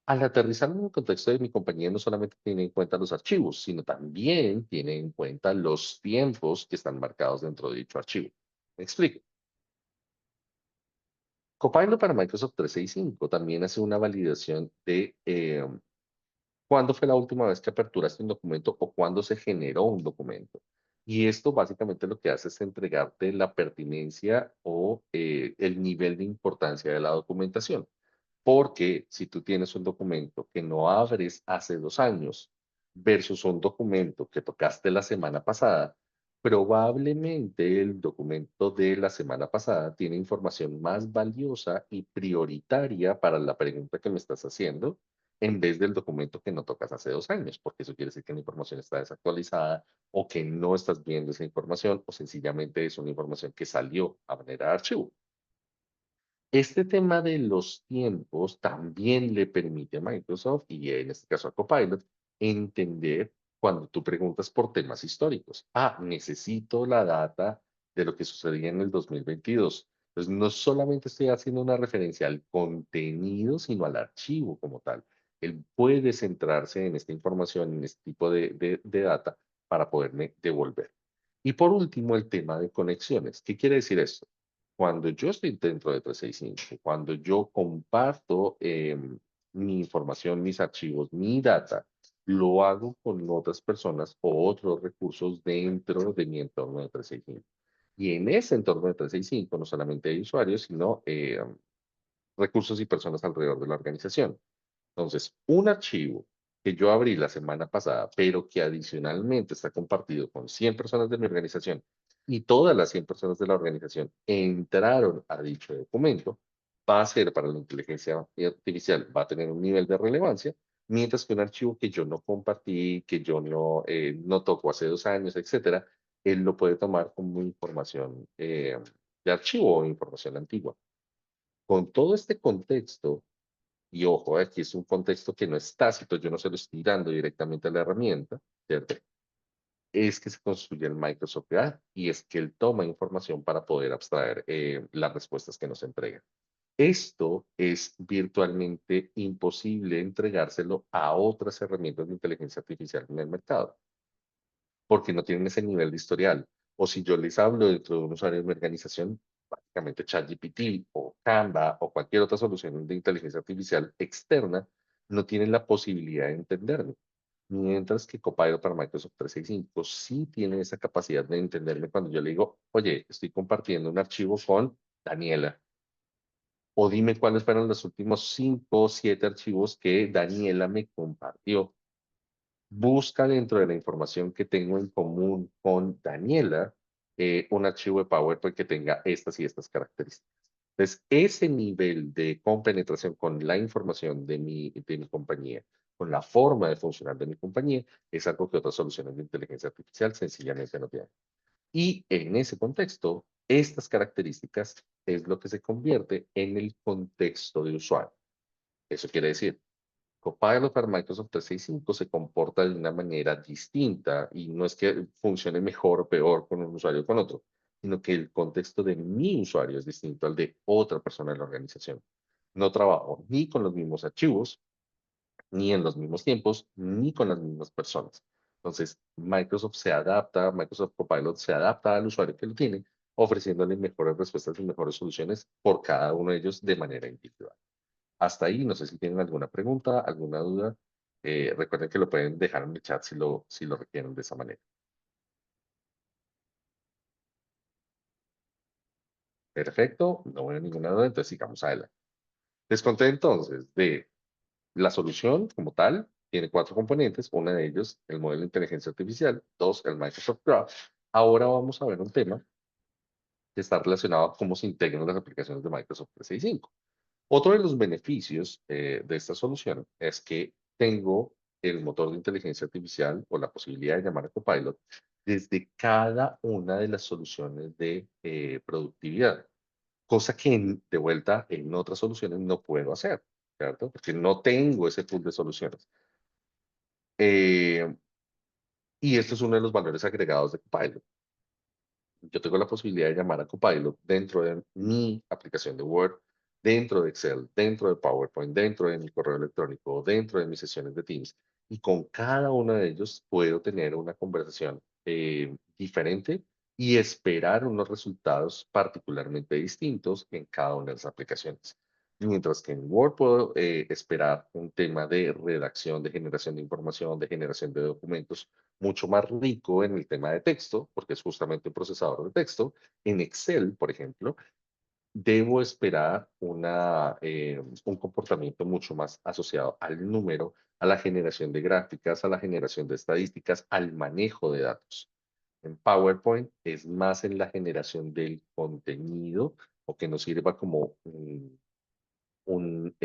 Al aterrizar en el contexto de mi compañía, no solamente tiene en cuenta los archivos, sino también tiene en cuenta los tiempos que están marcados dentro de dicho archivo. Me explico. Copilot para Microsoft 365 también hace una validación de cuándo fue la última vez que aperturaste un documento o cuándo se generó un documento. Y esto básicamente lo que hace es entregarte la pertinencia o el nivel de importancia de la documentación. Porque si tú tienes un documento que no abres hace 2 años versus un documento que tocaste la semana pasada, probablemente el documento de la semana pasada tiene información más valiosa y prioritaria para la pregunta que me estás haciendo en vez del documento que no tocas hace 2 años, porque eso quiere decir que la información está desactualizada o que no estás viendo esa información o sencillamente es una información que salió a manera de archivo. Este tema de los tiempos también le permite a Microsoft y en este caso a Copilot entender cuando tú preguntas por temas históricos. Necesito la data de lo que sucedía en el 2022. Entonces, no solamente estoy haciendo una referencia al contenido, sino al archivo como tal. Él puede centrarse en esta información, en este tipo de data para poderme devolver. Y por último, el tema de conexiones. ¿Qué quiere decir esto? Cuando yo estoy dentro de 365, cuando yo comparto mi información, mis archivos, mi data, lo hago con otras personas o otros recursos dentro de mi entorno de 365. Y en ese entorno de 365 no solamente hay usuarios, sino recursos y personas alrededor de la organización. Entonces, un archivo que yo abrí la semana pasada, pero que adicionalmente está compartido con 100 personas de mi organización y todas las 100 personas de la organización entraron a dicho documento, va a ser para la inteligencia artificial, va a tener un nivel de relevancia, mientras que un archivo que yo no compartí, que yo no toco hace 2 años, etcétera, él lo puede tomar como información de archivo o información antigua. Con todo este contexto, y ojo, aquí es un contexto que no es tácito, yo no se lo estoy dando directamente a la herramienta, ¿cierto? Es que se construye el Microsoft Graph y es que él toma información para poder abstraer las respuestas que nos entrega. Esto es virtualmente imposible entregárselo a otras herramientas de inteligencia artificial en el mercado porque no tienen ese nivel de historial. O si yo les hablo dentro de un usuario de mi organización, básicamente ChatGPT o Canva o cualquier otra solución de inteligencia artificial externa, no tienen la posibilidad de entenderme. Mientras que Copilot para Microsoft 365 sí tiene esa capacidad de entenderme cuando yo le digo, oye, estoy compartiendo un archivo con Daniela. O dime cuáles fueron los últimos 5 o 7 archivos que Daniela me compartió. Busca dentro de la información que tengo en común con Daniela un archivo de PowerPoint que tenga estas y estas características. Entonces, ese nivel de compenetración con la información de mi compañía, con la forma de funcionar de mi compañía, es algo que otras soluciones de inteligencia artificial sencillamente no tienen. Y en ese contexto, estas características es lo que se convierte en el contexto de usuario. Eso quiere decir, Copilot para Microsoft 365 se comporta de una manera distinta y no es que funcione mejor o peor con un usuario o con otro, sino que el contexto de mi usuario es distinto al de otra persona de la organización. No trabajo ni con los mismos archivos, ni en los mismos tiempos, ni con las mismas personas. Entonces, Microsoft Copilot se adapta al usuario que lo tiene, ofreciéndole mejores respuestas y mejores soluciones por cada uno de ellos de manera individual. Hasta ahí, no sé si tienen alguna pregunta, alguna duda. Recuerden que lo pueden dejar en el chat si lo requieren de esa manera. Perfecto, no veo ninguna duda, entonces sigamos adelante. Les conté entonces de la solución como tal, tiene cuatro componentes, una de ellos el modelo de inteligencia artificial, dos, el Microsoft Graph. Ahora vamos a ver un tema que está relacionado a cómo se integran las aplicaciones de Microsoft 365. Otro de los beneficios de esta solución es que tengo el motor de inteligencia artificial o la posibilidad de llamar a Copilot desde cada una de las soluciones de productividad, cosa que de vuelta en otras soluciones no puedo hacer, ¿cierto? Porque no tengo ese pool de soluciones. Eh, y esto es uno de los valores agregados de Copilot. Yo tengo la posibilidad de llamar a Copilot dentro de mi aplicación de Word, dentro de Excel, dentro de PowerPoint, dentro de mi correo electrónico, dentro de mis sesiones de Teams. Y con cada uno de ellos puedo tener una conversación diferente y esperar unos resultados particularmente distintos en cada una de las aplicaciones. Mientras que en Word puedo esperar un tema de redacción, de generación de información, de generación de documentos mucho más rico en el tema de texto, porque es justamente un procesador de texto. En Excel, por ejemplo, debo esperar un comportamiento mucho más asociado al número, a la generación de gráficas, a la generación de estadísticas, al manejo de datos. En PowerPoint es más en la generación del contenido o que nos sirva como un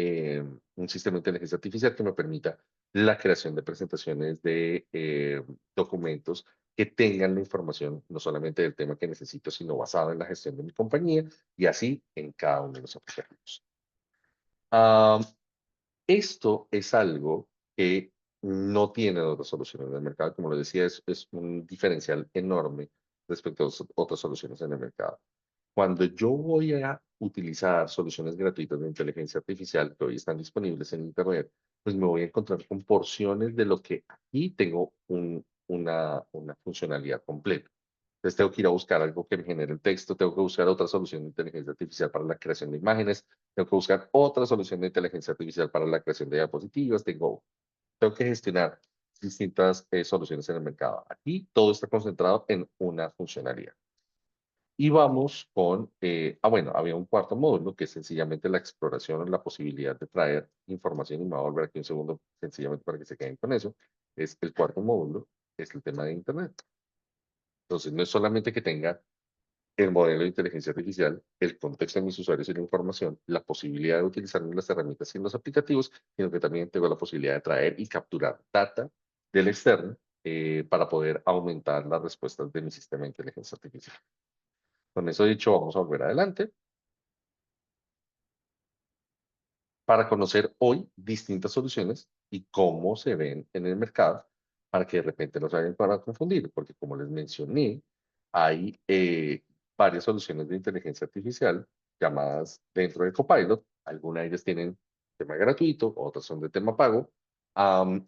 sistema de inteligencia artificial que me permita la creación de presentaciones de documentos que tengan la información no solamente del tema que necesito, sino basado en la gestión de mi compañía y así en cada uno de los aplicativos. Ah, esto es algo que no tiene otras soluciones en el mercado. Como lo decía, es un diferencial enorme respecto a otras soluciones en el mercado. Cuando yo voy a utilizar soluciones gratuitas de inteligencia artificial que hoy están disponibles en Internet, pues me voy a encontrar con porciones de lo que aquí tengo una funcionalidad completa. Entonces tengo que ir a buscar algo que me genere el texto, tengo que buscar otra solución de inteligencia artificial para la creación de imágenes, tengo que buscar otra solución de inteligencia artificial para la creación de diapositivas, tengo que gestionar distintas soluciones en el mercado. Aquí todo está concentrado en una funcionalidad. Y vamos con, bueno, había un cuarto módulo que es sencillamente la exploración o la posibilidad de traer información y me voy a volver aquí un segundo sencillamente para que se queden con eso. Es el cuarto módulo, es el tema de Internet. Entonces, no es solamente que tenga el modelo de inteligencia artificial, el contexto de mis usuarios y la información, la posibilidad de utilizar las herramientas y los aplicativos, sino que también tengo la posibilidad de traer y capturar data del externo para poder aumentar las respuestas de mi sistema de inteligencia artificial. Con eso dicho, vamos a volver adelante para conocer hoy distintas soluciones y cómo se ven en el mercado para que de repente no se vayan para confundir, porque como les mencioné, hay varias soluciones de inteligencia artificial llamadas dentro de Copilot. Algunas de ellas tienen tema gratuito, otras son de tema pago,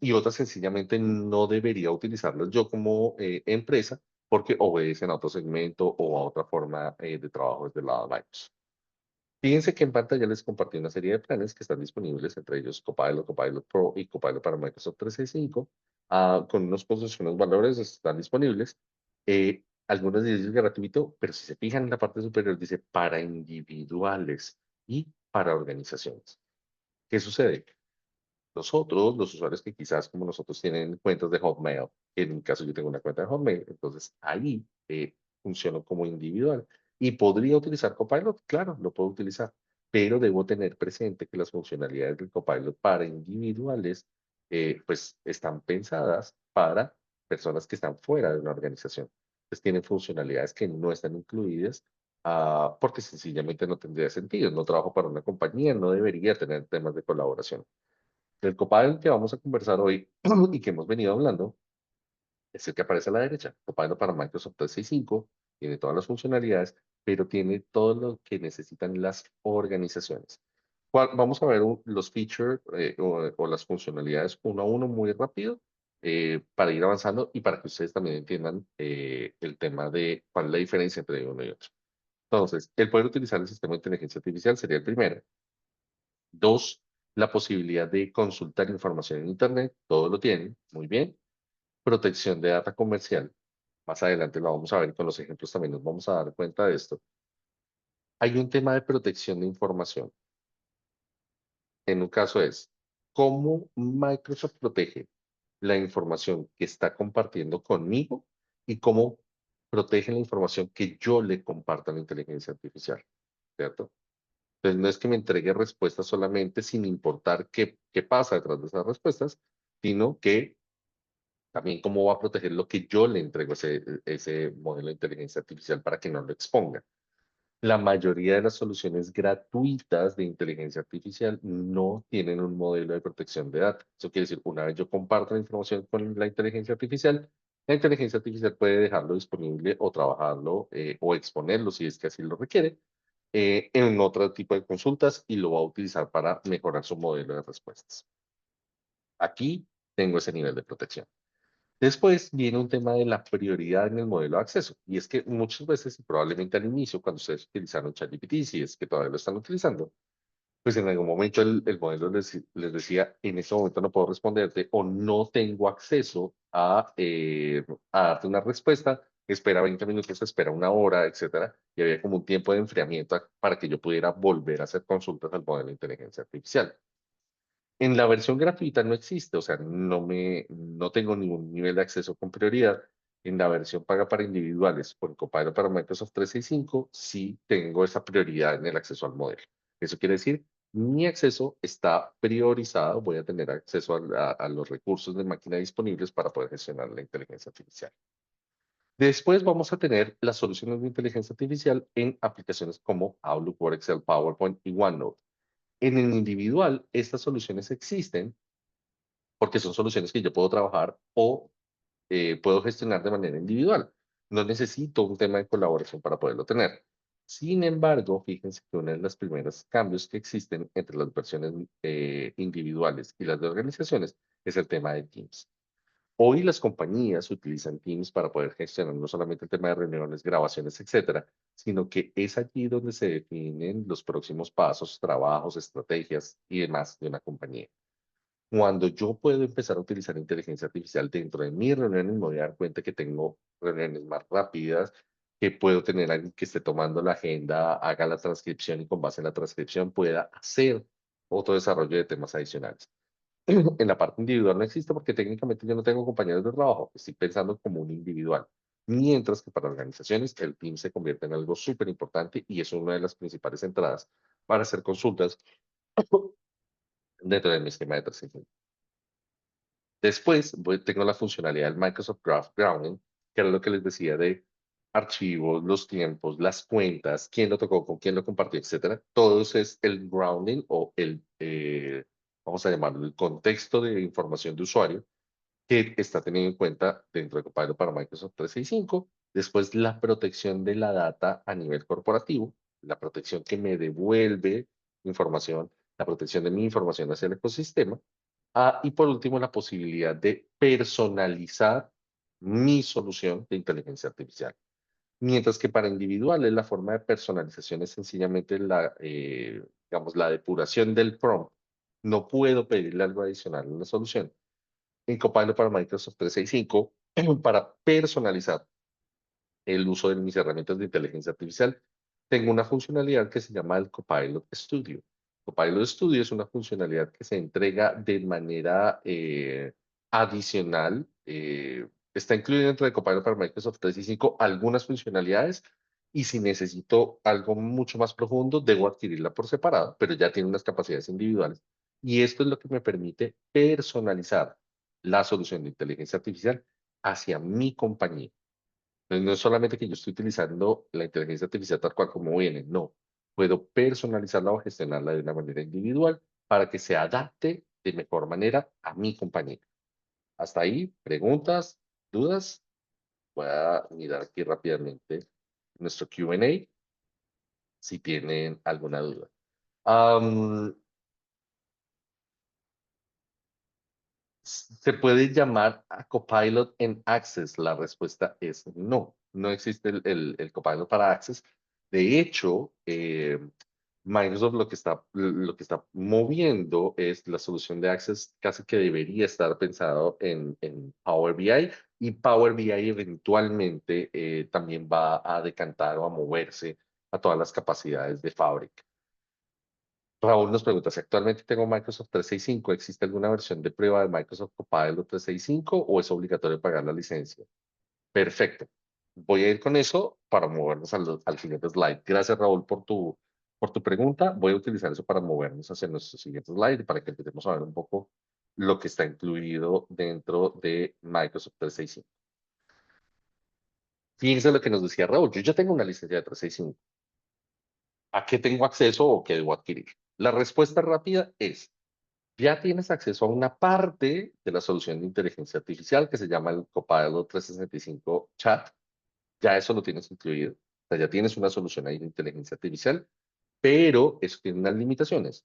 y otras sencillamente no debería utilizarlas yo como empresa porque obedecen a otro segmento o a otra forma de trabajo desde el lado de Microsoft. Fíjense que en pantalla les compartí una serie de planes que están disponibles, entre ellos Copilot, Copilot Pro y Copilot para Microsoft 365, con unos costos y unos valores están disponibles. Algunos de ellos gratuito, pero si se fijan en la parte superior dice para individuales y para organizaciones. ¿Qué sucede? Nosotros, los usuarios que quizás como nosotros tienen cuentas de Hotmail, en mi caso yo tengo una cuenta de Hotmail, entonces ahí funciono como individual. ¿Y podría utilizar Copilot? Claro, lo puedo utilizar, pero debo tener presente que las funcionalidades del Copilot para individuales pues están pensadas para personas que están fuera de una organización. Entonces tienen funcionalidades que no están incluidas porque sencillamente no tendría sentido. No trabajo para una compañía, no debería tener temas de colaboración. El Copilot que vamos a conversar hoy y que hemos venido hablando es el que aparece a la derecha. Copilot para Microsoft 365 tiene todas las funcionalidades, pero tiene todo lo que necesitan las organizaciones. Vamos a ver los features o las funcionalidades uno a uno muy rápido para ir avanzando y para que ustedes también entiendan el tema de cuál es la diferencia entre uno y otro. Entonces, el poder utilizar el sistema de inteligencia artificial sería el primero. Dos, la posibilidad de consultar información en Internet, todo lo tienen, muy bien. Protección de data comercial, más adelante lo vamos a ver con los ejemplos también nos vamos a dar cuenta de esto. Hay un tema de protección de información. En un caso es, ¿cómo Microsoft protege la información que está compartiendo conmigo y cómo protege la información que yo le comparto a la inteligencia artificial? ¿Cierto? Entonces, no es que me entregue respuestas solamente sin importar qué pasa detrás de esas respuestas, sino que también cómo va a proteger lo que yo le entrego a ese modelo de inteligencia artificial para que no lo exponga. La mayoría de las soluciones gratuitas de inteligencia artificial no tienen un modelo de protección de datos. Eso quiere decir, una vez yo comparto la información con la inteligencia artificial puede dejarlo disponible o trabajarlo o exponerlo si es que así lo requiere en otro tipo de consultas y lo va a utilizar para mejorar su modelo de respuestas. Aquí tengo ese nivel de protección. Después viene un tema de la prioridad en el modelo de acceso. Y es que muchas veces, y probablemente al inicio, cuando ustedes utilizaron ChatGPT, si es que todavía lo están utilizando, pues en algún momento el modelo les decía, en este momento no puedo responderte o no tengo acceso a darte una respuesta, espera 20 minutos, espera una hora, etcétera. Y había como un tiempo de enfriamiento para que yo pudiera volver a hacer consultas al modelo de inteligencia artificial. En la versión gratuita no existe, o sea, no tengo ningún nivel de acceso con prioridad. En la versión paga para individuales, por Copilot para Microsoft 365, sí tengo esa prioridad en el acceso al modelo. Eso quiere decir, mi acceso está priorizado, voy a tener acceso a los recursos de máquina disponibles para poder gestionar la inteligencia artificial. Después vamos a tener las soluciones de inteligencia artificial en aplicaciones como Outlook, Word, Excel, PowerPoint y OneNote. En el individual, estas soluciones existen porque son soluciones que yo puedo trabajar o puedo gestionar de manera individual. No necesito un tema de colaboración para poderlo tener. Sin embargo, fíjense que uno de los primeros cambios que existen entre las versiones individuales y las de organizaciones es el tema de Teams. Hoy las compañías utilizan Teams para poder gestionar no solamente el tema de reuniones, grabaciones, etcétera, sino que es allí donde se definen los próximos pasos, trabajos, estrategias y demás de una compañía. Cuando yo puedo empezar a utilizar inteligencia artificial dentro de mis reuniones, me voy a dar cuenta que tengo reuniones más rápidas, que puedo tener a alguien que esté tomando la agenda, haga la transcripción y con base en la transcripción pueda hacer otro desarrollo de temas adicionales. En la parte individual no existe porque técnicamente yo no tengo compañeros de trabajo, estoy pensando como un individual. Mientras que para organizaciones el team se convierte en algo súper importante y es una de las principales entradas para hacer consultas dentro de mi esquema de 365. Después tengo la funcionalidad del Microsoft Graph Grounding, que era lo que les decía de archivos, los tiempos, las cuentas, quién lo tocó, con quién lo compartió, etcétera. Todo eso es el grounding o vamos a llamarlo, el contexto de información de usuario que está teniendo en cuenta dentro de Copilot para Microsoft 365. Después, la protección de la data a nivel corporativo, la protección que me devuelve información, la protección de mi información hacia el ecosistema. Y por último, la posibilidad de personalizar mi solución de inteligencia artificial. Mientras que para individuales la forma de personalización es sencillamente digamos, la depuración del prompt. No puedo pedirle algo adicional en la solución. En Copilot para Microsoft 365, para personalizar el uso de mis herramientas de inteligencia artificial, tengo una funcionalidad que se llama el Copilot Studio. Copilot Studio es una funcionalidad que se entrega de manera adicional. Está incluida dentro de Copilot para Microsoft 365 algunas funcionalidades y si necesito algo mucho más profundo, debo adquirirla por separado, pero ya tiene unas capacidades individuales. Y esto es lo que me permite personalizar la solución de inteligencia artificial hacia mi compañía. Entonces, no es solamente que yo estoy utilizando la inteligencia artificial tal cual como viene, no. Puedo personalizarla o gestionarla de una manera individual para que se adapte de mejor manera a mi compañía. Hasta ahí, preguntas, dudas. Voy a mirar aquí rápidamente nuestro Q&A si tienen alguna duda. Am, ¿Se puede llamar a Copilot en Access? La respuesta es no. No existe el Copilot para Access. De hecho, Microsoft lo que está moviendo es la solución de Access, casi que debería estar pensado en Power BI, y Power BI eventualmente también va a decantar o a moverse a todas las capacidades de Fabric. Raúl nos pregunta si actualmente tengo Microsoft 365, ¿existe alguna versión de prueba de Microsoft Copilot 365 o es obligatorio pagar la licencia? Perfecto. Voy a ir con eso para movernos al siguiente slide. Gracias, Raúl, por tu pregunta. Voy a utilizar eso para movernos hacia nuestro siguiente slide y para que empecemos a ver un poco lo que está incluido dentro de Microsoft 365. Fíjense lo que nos decía Raúl. Yo ya tengo una licencia de 365. ¿A qué tengo acceso o qué debo adquirir? La respuesta rápida es: ya tienes acceso a una parte de la solución de inteligencia artificial que se llama el Copilot 365 Chat. Ya eso lo tienes incluido. O sea, ya tienes una solución ahí de inteligencia artificial, pero eso tiene unas limitaciones.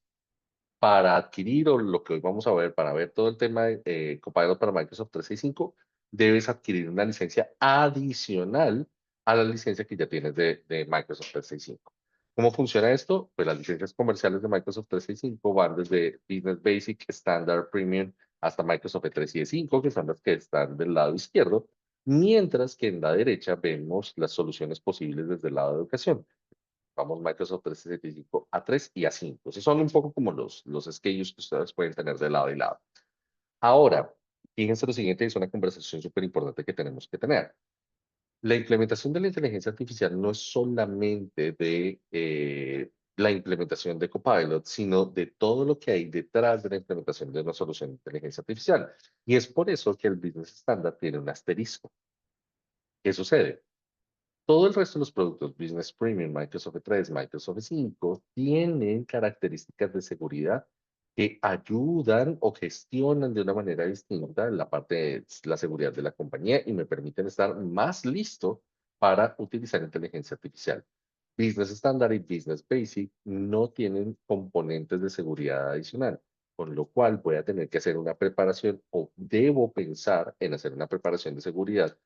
Para adquirir, o lo que hoy vamos a ver, para ver todo el tema de Copilot para Microsoft 365, debes adquirir una licencia adicional a la licencia que ya tienes de Microsoft 365. ¿Cómo funciona esto? Pues las licencias comerciales de Microsoft 365 van desde Business Basic, Standard, Premium, hasta Microsoft E3 y E5, que son las que están del lado izquierdo, mientras que en la derecha vemos las soluciones posibles desde el lado de educación. Vamos, Microsoft 365 A3 y A5. Esos son un poco como los SKUs que ustedes pueden tener de lado y lado. Ahora, fíjense lo siguiente, es una conversación súper importante que tenemos que tener. La implementación de la inteligencia artificial no es solamente de la implementación de Copilot, sino de todo lo que hay detrás de la implementación de una solución de inteligencia artificial. Y es por eso que el Business Standard tiene un asterisco. ¿Qué sucede? Todo el resto de los productos, Business Premium, Microsoft 3, Microsoft 5, tienen características de seguridad que ayudan o gestionan de una manera distinta la parte de la seguridad de la compañía y me permiten estar más listo para utilizar inteligencia artificial. Business Standard y Business Basic no tienen componentes de seguridad adicional, con lo cual voy a tener que hacer una preparación o debo pensar en hacer una preparación de seguridad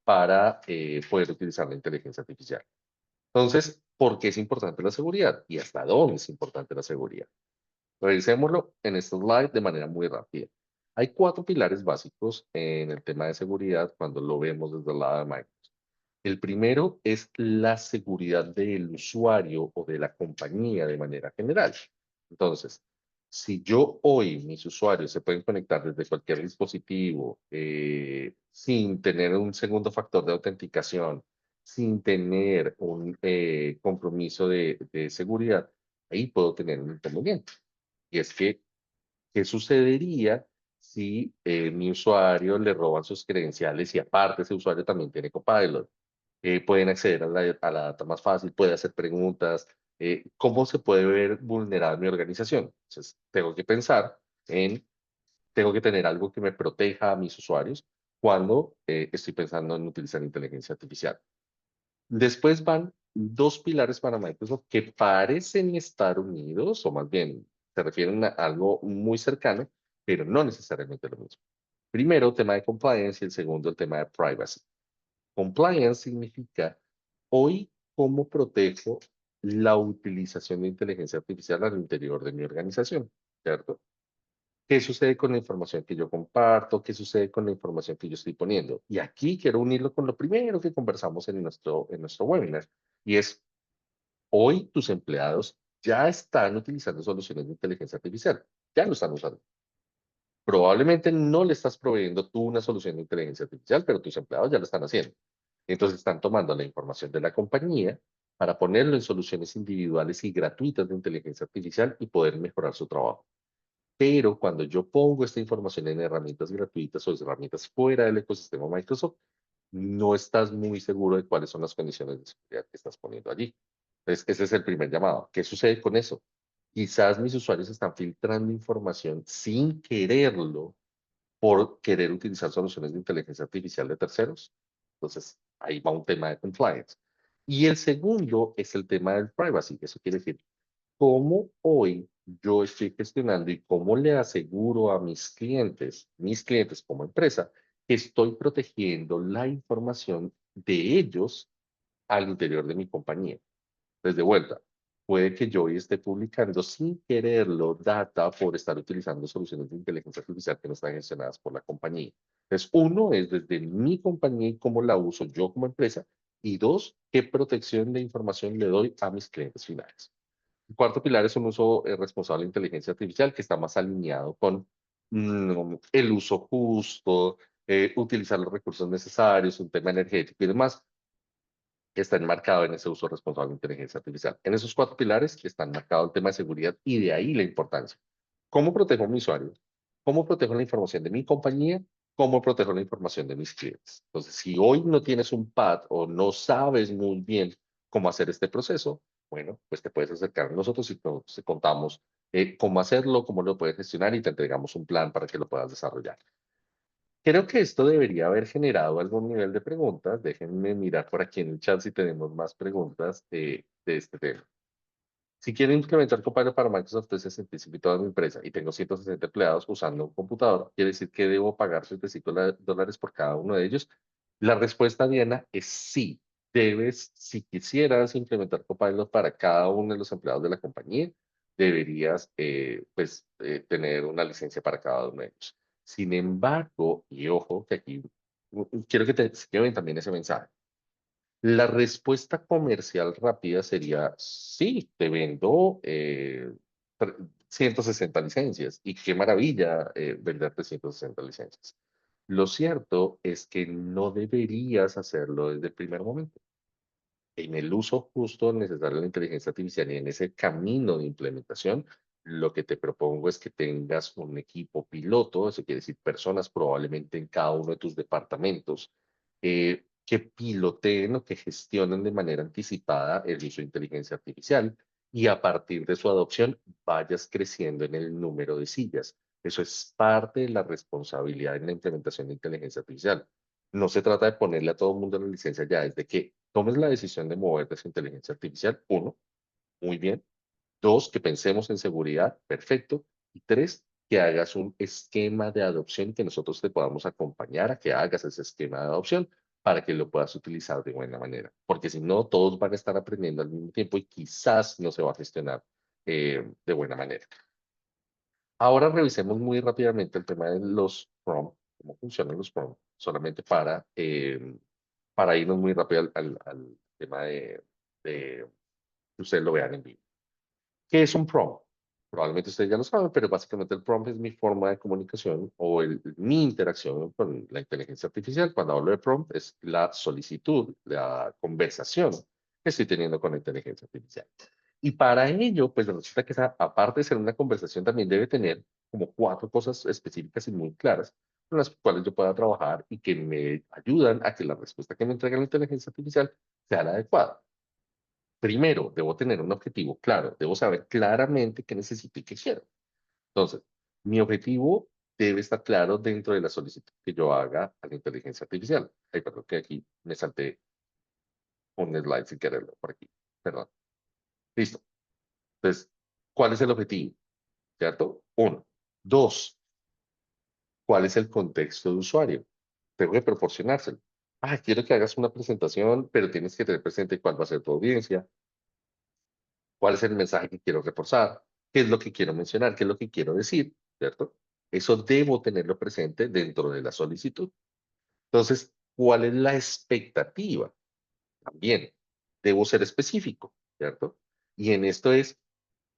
para poder utilizar la inteligencia artificial. Entonces, ¿por qué es importante la seguridad? ¿Y hasta dónde es importante la seguridad? Revisémoslo en este slide de manera muy rápida. Hay 4 pilares básicos en el tema de seguridad cuando lo vemos desde el lado de Microsoft. El primero es la seguridad del usuario o de la compañía de manera general. Entonces, si yo hoy mis usuarios se pueden conectar desde cualquier dispositivo sin tener un segundo factor de autenticación, sin tener un compromiso de seguridad, ahí puedo tener un inconveniente. Y es que, ¿qué sucedería si mi usuario le roban sus credenciales y aparte ese usuario también tiene Copilot? Pueden acceder a la data más fácil, puede hacer preguntas. ¿Cómo se puede ver vulnerada mi organización? Entonces, tengo que tener algo que me proteja a mis usuarios cuando estoy pensando en utilizar inteligencia artificial. Después van 2 pilares para Microsoft que parecen estar unidos, o más bien se refieren a algo muy cercano, pero no necesariamente lo mismo. Primero, tema de compliance y el segundo, el tema de privacy. Compliance significa hoy cómo protejo la utilización de inteligencia artificial al interior de mi organización, ¿cierto? ¿Qué sucede con la información que yo comparto? ¿Qué sucede con la información que yo estoy poniendo? Y aquí quiero unirlo con lo primero que conversamos en nuestro webinar, y es, hoy tus empleados ya están utilizando soluciones de inteligencia artificial, ya lo están usando. Probablemente no le estás proveyendo tú una solución de inteligencia artificial, pero tus empleados ya lo están haciendo. Entonces están tomando la información de la compañía para ponerlo en soluciones individuales y gratuitas de inteligencia artificial y poder mejorar su trabajo. Pero cuando yo pongo esta información en herramientas gratuitas o herramientas fuera del ecosistema Microsoft, no estás muy seguro de cuáles son las condiciones de seguridad que estás poniendo allí. Entonces, ese es el primer llamado. ¿Qué sucede con eso? Quizás mis usuarios están filtrando información sin quererlo por querer utilizar soluciones de inteligencia artificial de terceros. Entonces, ahí va un tema de compliance. Y el segundo es el tema del privacy. Eso quiere decir, ¿cómo hoy yo estoy gestionando y cómo le aseguro a mis clientes como empresa, que estoy protegiendo la información de ellos al interior de mi compañía? Desde vuelta, puede que yo hoy esté publicando sin quererlo data por estar utilizando soluciones de inteligencia artificial que no están gestionadas por la compañía. Entonces, uno es desde mi compañía y cómo la uso yo como empresa. Y dos, qué protección de información le doy a mis clientes finales. El cuarto pilar es un uso responsable de inteligencia artificial que está más alineado con el uso justo, utilizar los recursos necesarios, un tema energético y demás que está enmarcado en ese uso responsable de inteligencia artificial. En esos cuatro pilares está enmarcado el tema de seguridad y de ahí la importancia. ¿Cómo protejo a mi usuario? ¿Cómo protejo la información de mi compañía? ¿Cómo protejo la información de mis clientes? Entonces, si hoy no tienes un PAD o no sabes muy bien cómo hacer este proceso, bueno, pues te puedes acercar a nosotros y te contamos cómo hacerlo, cómo lo puedes gestionar y te entregamos un plan para que lo puedas desarrollar. Creo que esto debería haber generado algún nivel de preguntas. Déjenme mirar por aquí en el chat si tenemos más preguntas de este tema. Si quiero implementar Copilot para Microsoft 365 y toda mi empresa y tengo 160 empleados usando un computador, ¿quiere decir que debo pagar $35 por cada uno de ellos? La respuesta, Diana, es sí. Debes, si quisieras implementar Copilot para cada uno de los empleados de la compañía, deberías tener una licencia para cada uno de ellos. Sin embargo, y ojo, que aquí quiero que te lleven también ese mensaje. La respuesta comercial rápida sería, sí, te vendo 160 licencias y qué maravilla venderte 160 licencias. Lo cierto es que no deberías hacerlo desde el primer momento. En el uso justo necesario de la inteligencia artificial y en ese camino de implementación, lo que te propongo es que tengas un equipo piloto, eso quiere decir personas probablemente en cada uno de tus departamentos, que piloteen o que gestionen de manera anticipada el uso de inteligencia artificial y a partir de su adopción vayas creciendo en el número de sillas. Eso es parte de la responsabilidad en la implementación de inteligencia artificial. No se trata de ponerle a todo el mundo la licencia ya, es de que tomes la decisión de moverte hacia inteligencia artificial. Uno, muy bien. Dos, que pensemos en seguridad. Perfecto. Y tres, que hagas un esquema de adopción que nosotros te podamos acompañar a que hagas ese esquema de adopción para que lo puedas utilizar de buena manera. Porque si no, todos van a estar aprendiendo al mismo tiempo y quizás no se va a gestionar de buena manera. Ahora revisemos muy rápidamente el tema de los prompts, cómo funcionan los prompts, solamente para irnos muy rápido al tema de que ustedes lo vean en vivo. ¿Qué es un prompt? Probablemente ustedes ya lo saben, pero básicamente el prompt es mi forma de comunicación o mi interacción con la inteligencia artificial. Cuando hablo de prompt es la solicitud, la conversación que estoy teniendo con la inteligencia artificial. Y para ello, pues resulta que aparte de ser una conversación, también debe tener como cuatro cosas específicas y muy claras con las cuales yo pueda trabajar y que me ayudan a que la respuesta que me entregue la inteligencia artificial sea la adecuada. Primero, debo tener un objetivo claro, debo saber claramente qué necesito y qué quiero. Entonces, mi objetivo debe estar claro dentro de la solicitud que yo haga a la inteligencia artificial. Ay, perdón, que aquí me salté un slide sin quererlo por aquí. Perdón. Listo. Entonces, ¿cuál es el objetivo? ¿Cierto? Uno. Dos, ¿cuál es el contexto de usuario? Tengo que proporcionárselo. Ah, quiero que hagas una presentación, pero tienes que tener presente cuál va a ser tu audiencia, cuál es el mensaje que quiero reforzar, qué es lo que quiero mencionar, qué es lo que quiero decir, ¿cierto? Eso debo tenerlo presente dentro de la solicitud. Entonces, ¿cuál es la expectativa? También debo ser específico, ¿cierto? Y en esto es,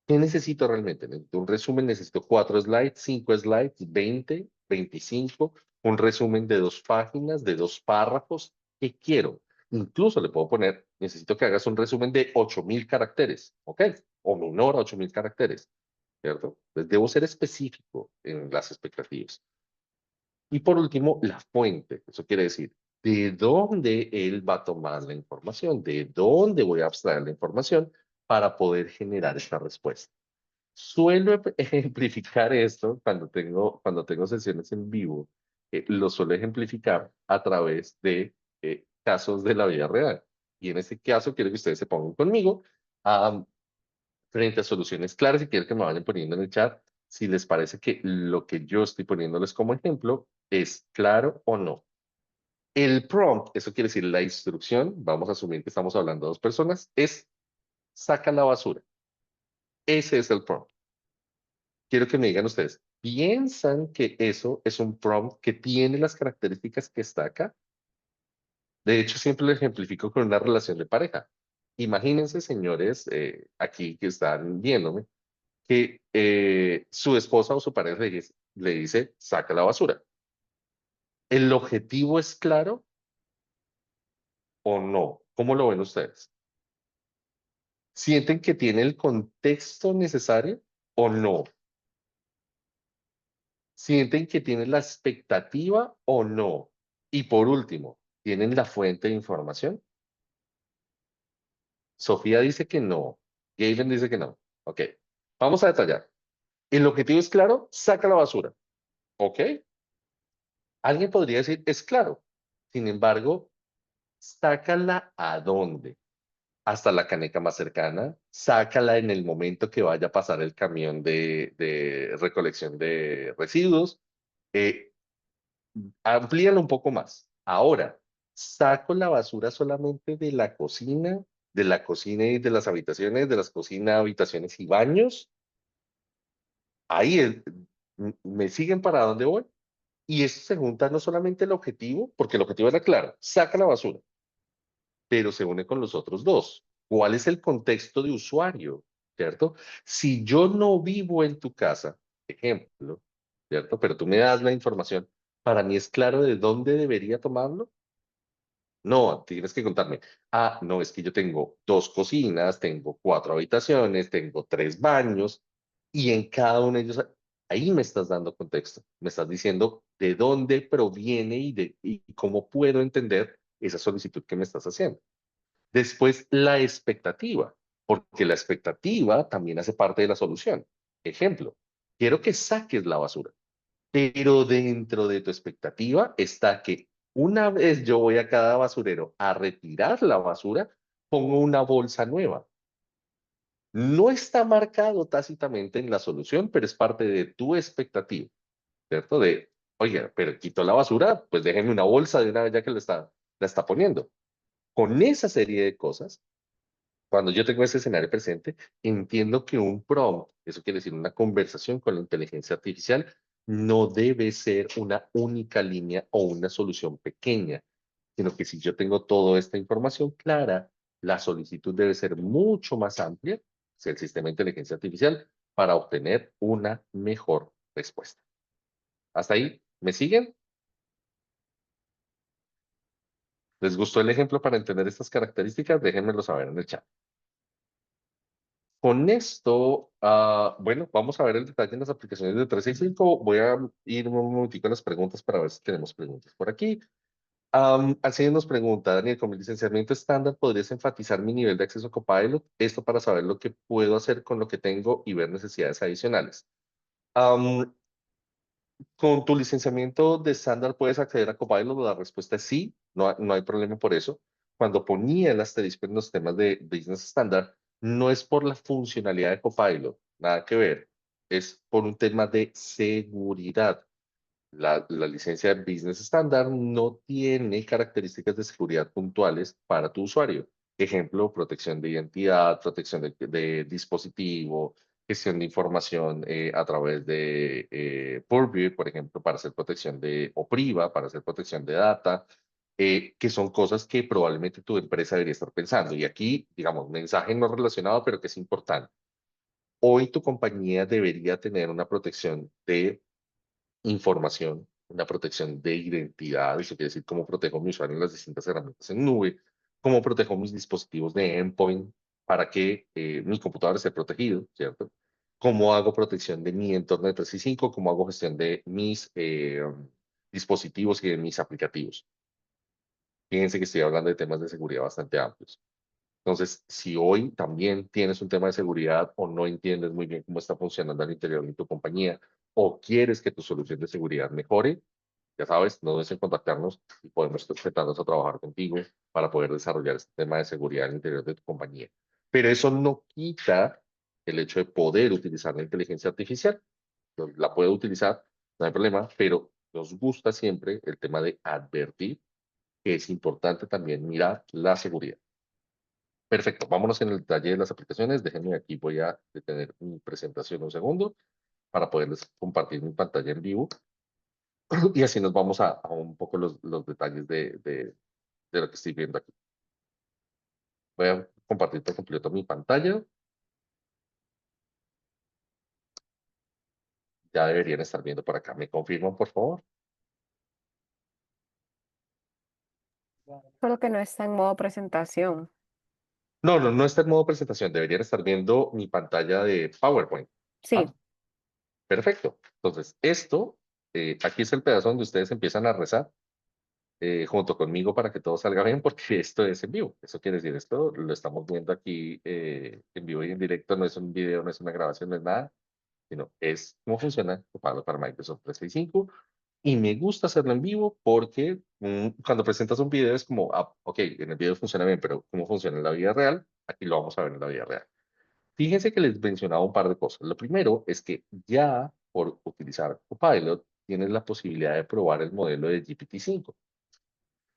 ¿qué necesito realmente? Necesito un resumen, necesito 4 slides, 5 slides, 20, 25, un resumen de 2 páginas, de 2 párrafos. ¿Qué quiero? Incluso le puedo poner, necesito que hagas un resumen de 8.000 caracteres, ¿ok? O menor a 8.000 caracteres, ¿cierto? Entonces debo ser específico en las expectativas. Y por último, la fuente. Eso quiere decir, ¿de dónde él va a tomar la información? ¿De dónde voy a abstraer la información para poder generar esta respuesta? Suelo ejemplificar esto cuando tengo sesiones en vivo, lo suelo ejemplificar a través de casos de la vida real. Y en este caso quiero que ustedes se pongan conmigo am, frente a soluciones claras y quiero que me vayan poniendo en el chat si les parece que lo que yo estoy poniéndoles como ejemplo es claro o no. El prompt, eso quiere decir la instrucción, vamos a asumir que estamos hablando de dos personas, es saca la basura. Ese es el prompt. Quiero que me digan ustedes, ¿piensan que eso es un prompt que tiene las características que está acá? De hecho, siempre lo ejemplifico con una relación de pareja. Imagínense, señores, aquí que están viéndome, que su esposa o su pareja le dice, saca la basura. ¿El objetivo es claro o no? ¿Cómo lo ven ustedes? ¿Sienten que tiene el contexto necesario o no? ¿Sienten que tienen la expectativa o no? Y por último, ¿tienen la fuente de información? Sofía dice que no. Galen dice que no. Ok. Vamos a detallar. El objetivo es claro, saca la basura. Ok. Alguien podría decir, es claro. Sin embargo, sácala a dónde. Hasta la caneca más cercana. Sácala en el momento que vaya a pasar el camión de recolección de residuos. Eh, Amplíalo un poco más. Ahora, saco la basura solamente de la cocina y de las habitaciones, de las cocinas, habitaciones y baños. Ahí me siguen para dónde voy. Y eso se junta no solamente el objetivo, porque el objetivo era claro, saca la basura, pero se une con los otros dos. ¿Cuál es el contexto de usuario? ¿Cierto? Si yo no vivo en tu casa, ejemplo, ¿cierto? Pero tú me das la información, para mí es claro de dónde debería tomarlo. No, tienes que contarme. Ah, no, es que yo tengo dos cocinas, tengo cuatro habitaciones, tengo tres baños y en cada uno de ellos, ahí me estás dando contexto. Me estás diciendo de dónde proviene y cómo puedo entender esa solicitud que me estás haciendo. Después, la expectativa, porque la expectativa también hace parte de la solución. Ejemplo, quiero que saques la basura. Pero dentro de tu expectativa está que una vez yo voy a cada basurero a retirar la basura, pongo una bolsa nueva. No está marcado tácitamente en la solución, pero es parte de tu expectativa, ¿cierto? De, oye, pero quito la basura, pues déjenme una bolsa de una vez ya que la está poniendo. Con esa serie de cosas, cuando yo tengo ese escenario presente, entiendo que un prompt, eso quiere decir una conversación con la inteligencia artificial, no debe ser una única línea o una solución pequeña, sino que si yo tengo toda esta información clara, la solicitud debe ser mucho más amplia, si el sistema de inteligencia artificial, para obtener una mejor respuesta. ¿Hasta ahí? ¿Me siguen? ¿Les gustó el ejemplo para entender estas características? Déjenmelo saber en el chat. Con esto, bueno, vamos a ver el detalle en las aplicaciones de 365. Voy a ir un momentico a las preguntas para ver si tenemos preguntas por aquí. Alcide nos pregunta, Daniel, con mi licenciamiento estándar, ¿podrías enfatizar mi nivel de acceso a Copilot? Esto para saber lo que puedo hacer con lo que tengo y ver necesidades adicionales. Am, con tu licenciamiento de estándar puedes acceder a Copilot. La respuesta es sí, no hay problema por eso. Cuando ponía el asterisco en los temas de Business Standard, no es por la funcionalidad de Copilot, nada que ver. Es por un tema de seguridad. La licencia de Business Standard no tiene características de seguridad puntuales para tu usuario. Ejemplo, protección de identidad, protección de dispositivo, gestión de información a través de Purview, por ejemplo, para hacer protección o Priva, para hacer protección de data, que son cosas que probablemente tu empresa debería estar pensando. Y aquí, digamos, mensaje no relacionado, pero que es importante. Hoy tu compañía debería tener una protección de información, una protección de identidad, eso quiere decir cómo protejo a mi usuario en las distintas herramientas en nube, cómo protejo mis dispositivos de endpoint para que mi computador esté protegido, ¿cierto? Cómo hago protección de mi entorno de 365, cómo hago gestión de mis dispositivos y de mis aplicativos. Fíjense que estoy hablando de temas de seguridad bastante amplios. Entonces, si hoy también tienes un tema de seguridad o no entiendes muy bien cómo está funcionando al interior de tu compañía o quieres que tu solución de seguridad mejore, ya sabes, no dudes en contactarnos y podemos sentarnos a trabajar contigo para poder desarrollar este tema de seguridad al interior de tu compañía. Pero eso no quita el hecho de poder utilizar la inteligencia artificial. La puedo utilizar, no hay problema, pero nos gusta siempre el tema de advertir que es importante también mirar la seguridad. Perfecto, vámonos en el detalle de las aplicaciones. Déjenme aquí, voy a detener mi presentación un segundo para poderles compartir mi pantalla en vivo y así nos vamos a un poco los detalles de lo que estoy viendo aquí. Voy a compartir por completo mi pantalla. Ya deberían estar viendo por acá. ¿Me confirman, por favor? Solo que no está en modo presentación. No, no, no está en modo presentación. Deberían estar viendo mi pantalla de PowerPoint. Sí, ¿Ah? Perfecto. Entonces, esto, aquí es el pedazo donde ustedes empiezan a rezar junto conmigo para que todo salga bien, porque esto es en vivo. Eso quiere decir, esto lo estamos viendo aquí en vivo y en directo. No es un video, no es una grabación, no es nada, sino es cómo funciona Copilot para Microsoft 365. Y me gusta hacerlo en vivo porque cuando presentas un video es como, ah, ok, en el video funciona bien, pero ¿cómo funciona en la vida real? Aquí lo vamos a ver en la vida real. Fíjense que les mencionaba un par de cosas. Lo primero es que ya por utilizar Copilot tienes la posibilidad de probar el modelo de GPT-5.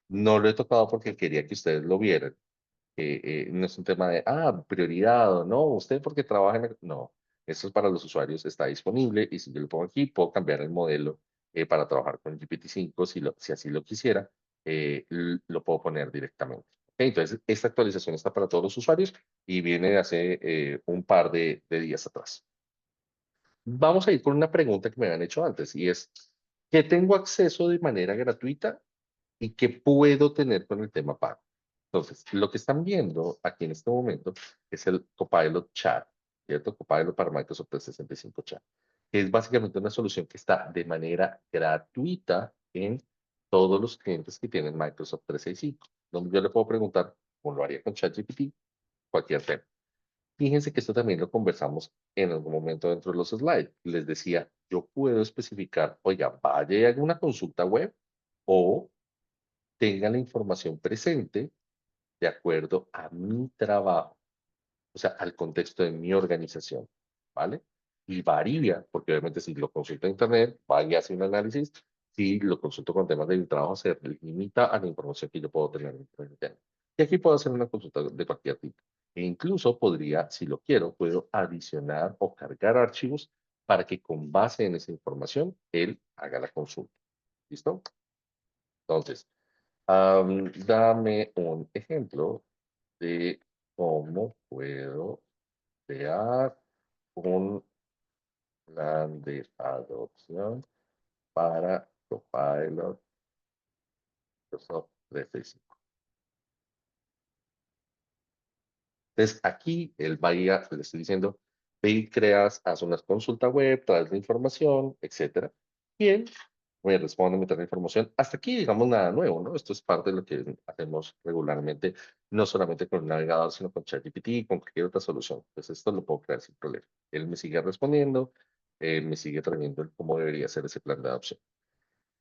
No lo he tocado porque quería que ustedes lo vieran. No es un tema de, prioridad o no, usted porque trabaja en... No, esto es para los usuarios, está disponible y si yo lo pongo aquí, puedo cambiar el modelo para trabajar con GPT-5 si así lo quisiera, lo puedo poner directamente. Ok, entonces, esta actualización está para todos los usuarios y viene de hace un par de días atrás. Vamos a ir con una pregunta que me habían hecho antes y es, ¿qué tengo acceso de manera gratuita y qué puedo tener con el tema pago? Entonces, lo que están viendo aquí en este momento es el Copilot Chat, ¿cierto? Copilot para Microsoft 365 Chat, que es básicamente una solución que está de manera gratuita en todos los clientes que tienen Microsoft 365, donde yo le puedo preguntar, como lo haría con ChatGPT, cualquier tema. Fíjense que esto también lo conversamos en algún momento dentro de los slides. Les decía, yo puedo especificar, oiga, vaya y haga una consulta web o tenga la información presente de acuerdo a mi trabajo, o sea, al contexto de mi organización, ¿vale? Y varía, porque obviamente si lo consulto en Internet, va y hace un análisis, si lo consulto con temas de mi trabajo, se limita a la información que yo puedo tener en Internet. Y aquí puedo hacer una consulta de cualquier tipo. E incluso podría, si lo quiero, puedo adicionar o cargar archivos para que con base en esa información, él haga la consulta. ¿Listo? Entonces, dame un ejemplo de cómo puedo crear un plan de adopción para Copilot Microsoft 365. Entonces, aquí él va a ir, le estoy diciendo, ve y creas, haz una consulta web, traes la información, etcétera. Bien, me responde, me trae la información. Hasta aquí, digamos, nada nuevo, ¿no? Esto es parte de lo que hacemos regularmente, no solamente con el navegador, sino con ChatGPT y con cualquier otra solución. Pues esto lo puedo crear sin problema. Él me sigue respondiendo, me sigue trayendo el cómo debería ser ese plan de adopción.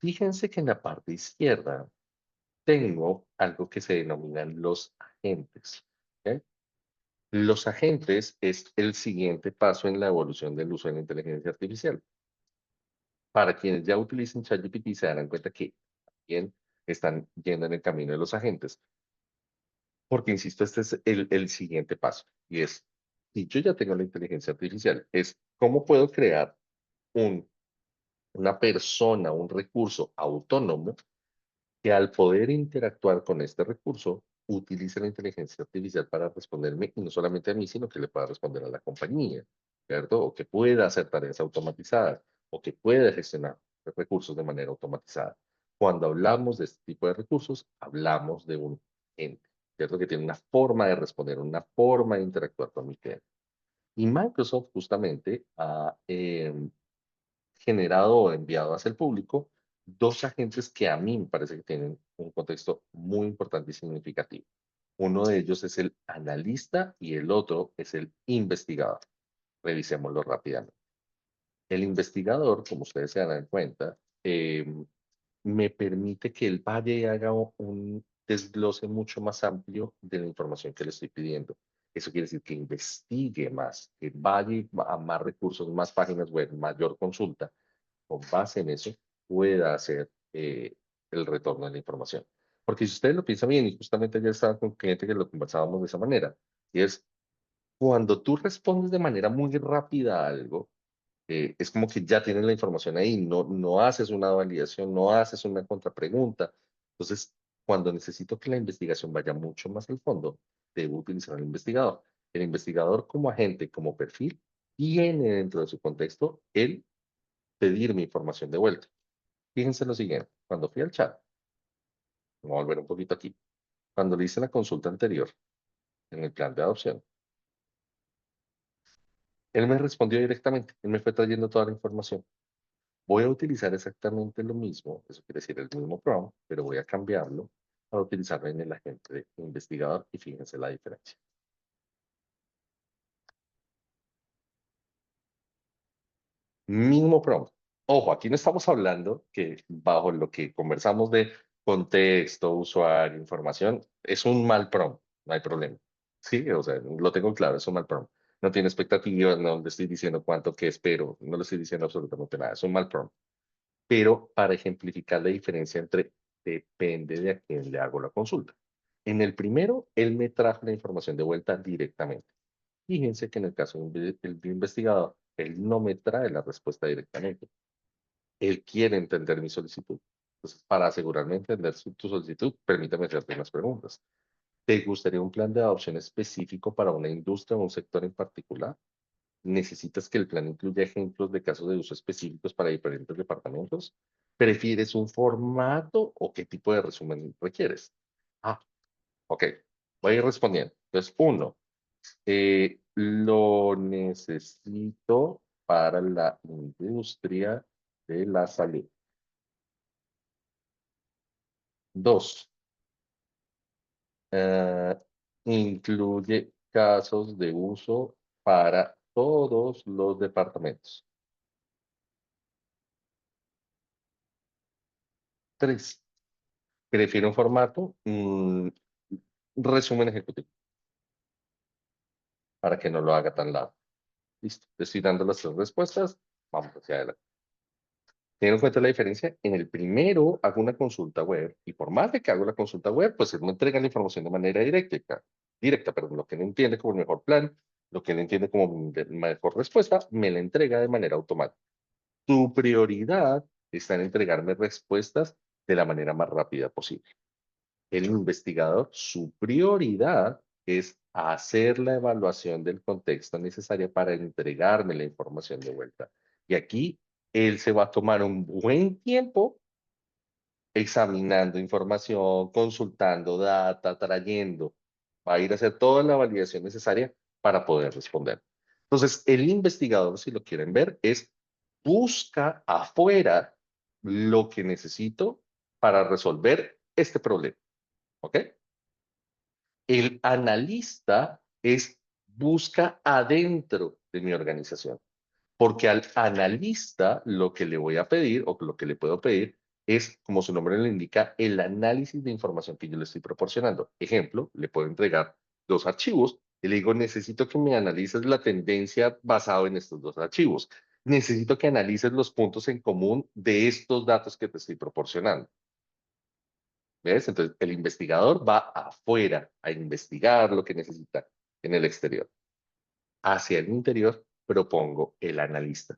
Fíjense que en la parte izquierda tengo algo que se denominan los agentes. ¿Ok? Los agentes es el siguiente paso en la evolución del uso de la inteligencia artificial. Para quienes ya utilicen ChatGPT se darán cuenta que también están yendo en el camino de los agentes. Porque, insisto, este es el siguiente paso. Y es, si yo ya tengo la inteligencia artificial, es cómo puedo crear un, una persona, un recurso autónomo que al poder interactuar con este recurso, utilice la inteligencia artificial para responderme, y no solamente a mí, sino que le pueda responder a la compañía, ¿cierto? O que pueda hacer tareas automatizadas, o que pueda gestionar recursos de manera automatizada. Cuando hablamos de este tipo de recursos, hablamos de un ente, ¿cierto? Que tiene una forma de responder, una forma de interactuar con mi cliente. Y Microsoft justamente ha generado o enviado hacia el público dos agentes que a mí me parece que tienen un contexto muy importante y significativo. Uno de ellos es el analista y el otro es el investigador. Revisémoslo rápidamente. El investigador, como ustedes se dan cuenta, me permite que él vaya y haga un desglose mucho más amplio de la información que le estoy pidiendo. Eso quiere decir que investigue más, que vaya a más recursos, más páginas web, mayor consulta. Con base en eso, pueda hacer el retorno de la información. Porque si ustedes lo piensan bien, y justamente ayer estaba con un cliente que lo conversábamos de esa manera, y es cuando tú respondes de manera muy rápida a algo, es como que ya tienes la información ahí, no haces una validación, no haces una contrapregunta. Entonces, cuando necesito que la investigación vaya mucho más al fondo, debo utilizar al investigador. El investigador como agente, como perfil, tiene dentro de su contexto el pedir mi información de vuelta. Fíjense lo siguiente, cuando fui al chat, vamos a volver un poquito aquí, cuando le hice la consulta anterior en el plan de adopción, él me respondió directamente, él me fue trayendo toda la información. Voy a utilizar exactamente lo mismo, eso quiere decir el mismo prompt, pero voy a cambiarlo para utilizarlo en el agente de investigador y fíjense la diferencia. Mismo prompt. Ojo, aquí no estamos hablando que bajo lo que conversamos de contexto, usuario, información, es un mal prompt, no hay problema. Sí, o sea, lo tengo claro, es un mal prompt. No tiene expectativas, no le estoy diciendo cuánto que espero, no le estoy diciendo absolutamente nada, es un mal prompt. Pero para ejemplificar la diferencia entre depende de a quién le hago la consulta. En el primero, él me trajo la información de vuelta directamente. Fíjense que en el caso del investigador, él no me trae la respuesta directamente. Él quiere entender mi solicitud. Entonces, para asegurarme de entender tu solicitud, permítame hacerte unas preguntas. ¿Te gustaría un plan de adopción específico para una industria o un sector en particular? ¿Necesitas que el plan incluya ejemplos de casos de uso específicos para diferentes departamentos? ¿Prefieres un formato o qué tipo de resumen requieres? Ah, ok. Voy a ir respondiendo. Entonces, uno, lo necesito para la industria de la salud. Dos, eh, incluye casos de uso para todos los departamentos. Tres, prefiero un formato, resumen ejecutivo, para que no lo haga tan largo. Listo, te estoy dando las tres respuestas. Vamos hacia adelante. Teniendo en cuenta la diferencia, en el primero hago una consulta web y por más de que hago la consulta web, pues él me entrega la información de manera directa, pero lo que él entiende como el mejor plan, lo que él entiende como mejor respuesta, me la entrega de manera automática. Tu prioridad está en entregarme respuestas de la manera más rápida posible. El investigador, su prioridad es hacer la evaluación del contexto necesaria para entregarme la información de vuelta. Y aquí él se va a tomar un buen tiempo examinando información, consultando data, trayendo. Va a ir a hacer toda la validación necesaria para poder responder. Entonces, el investigador, si lo quieren ver, busca afuera lo que necesito para resolver este problema. ¿Ok? El analista busca adentro de mi organización, porque al analista lo que le voy a pedir o lo que le puedo pedir es, como su nombre le indica, el análisis de información que yo le estoy proporcionando. Ejemplo, le puedo entregar dos archivos y le digo, necesito que me analices la tendencia basado en estos dos archivos. Necesito que analices los puntos en común de estos datos que te estoy proporcionando. ¿Ves? Entonces, el investigador va afuera a investigar lo que necesita en el exterior. Hacia el interior propongo el analista.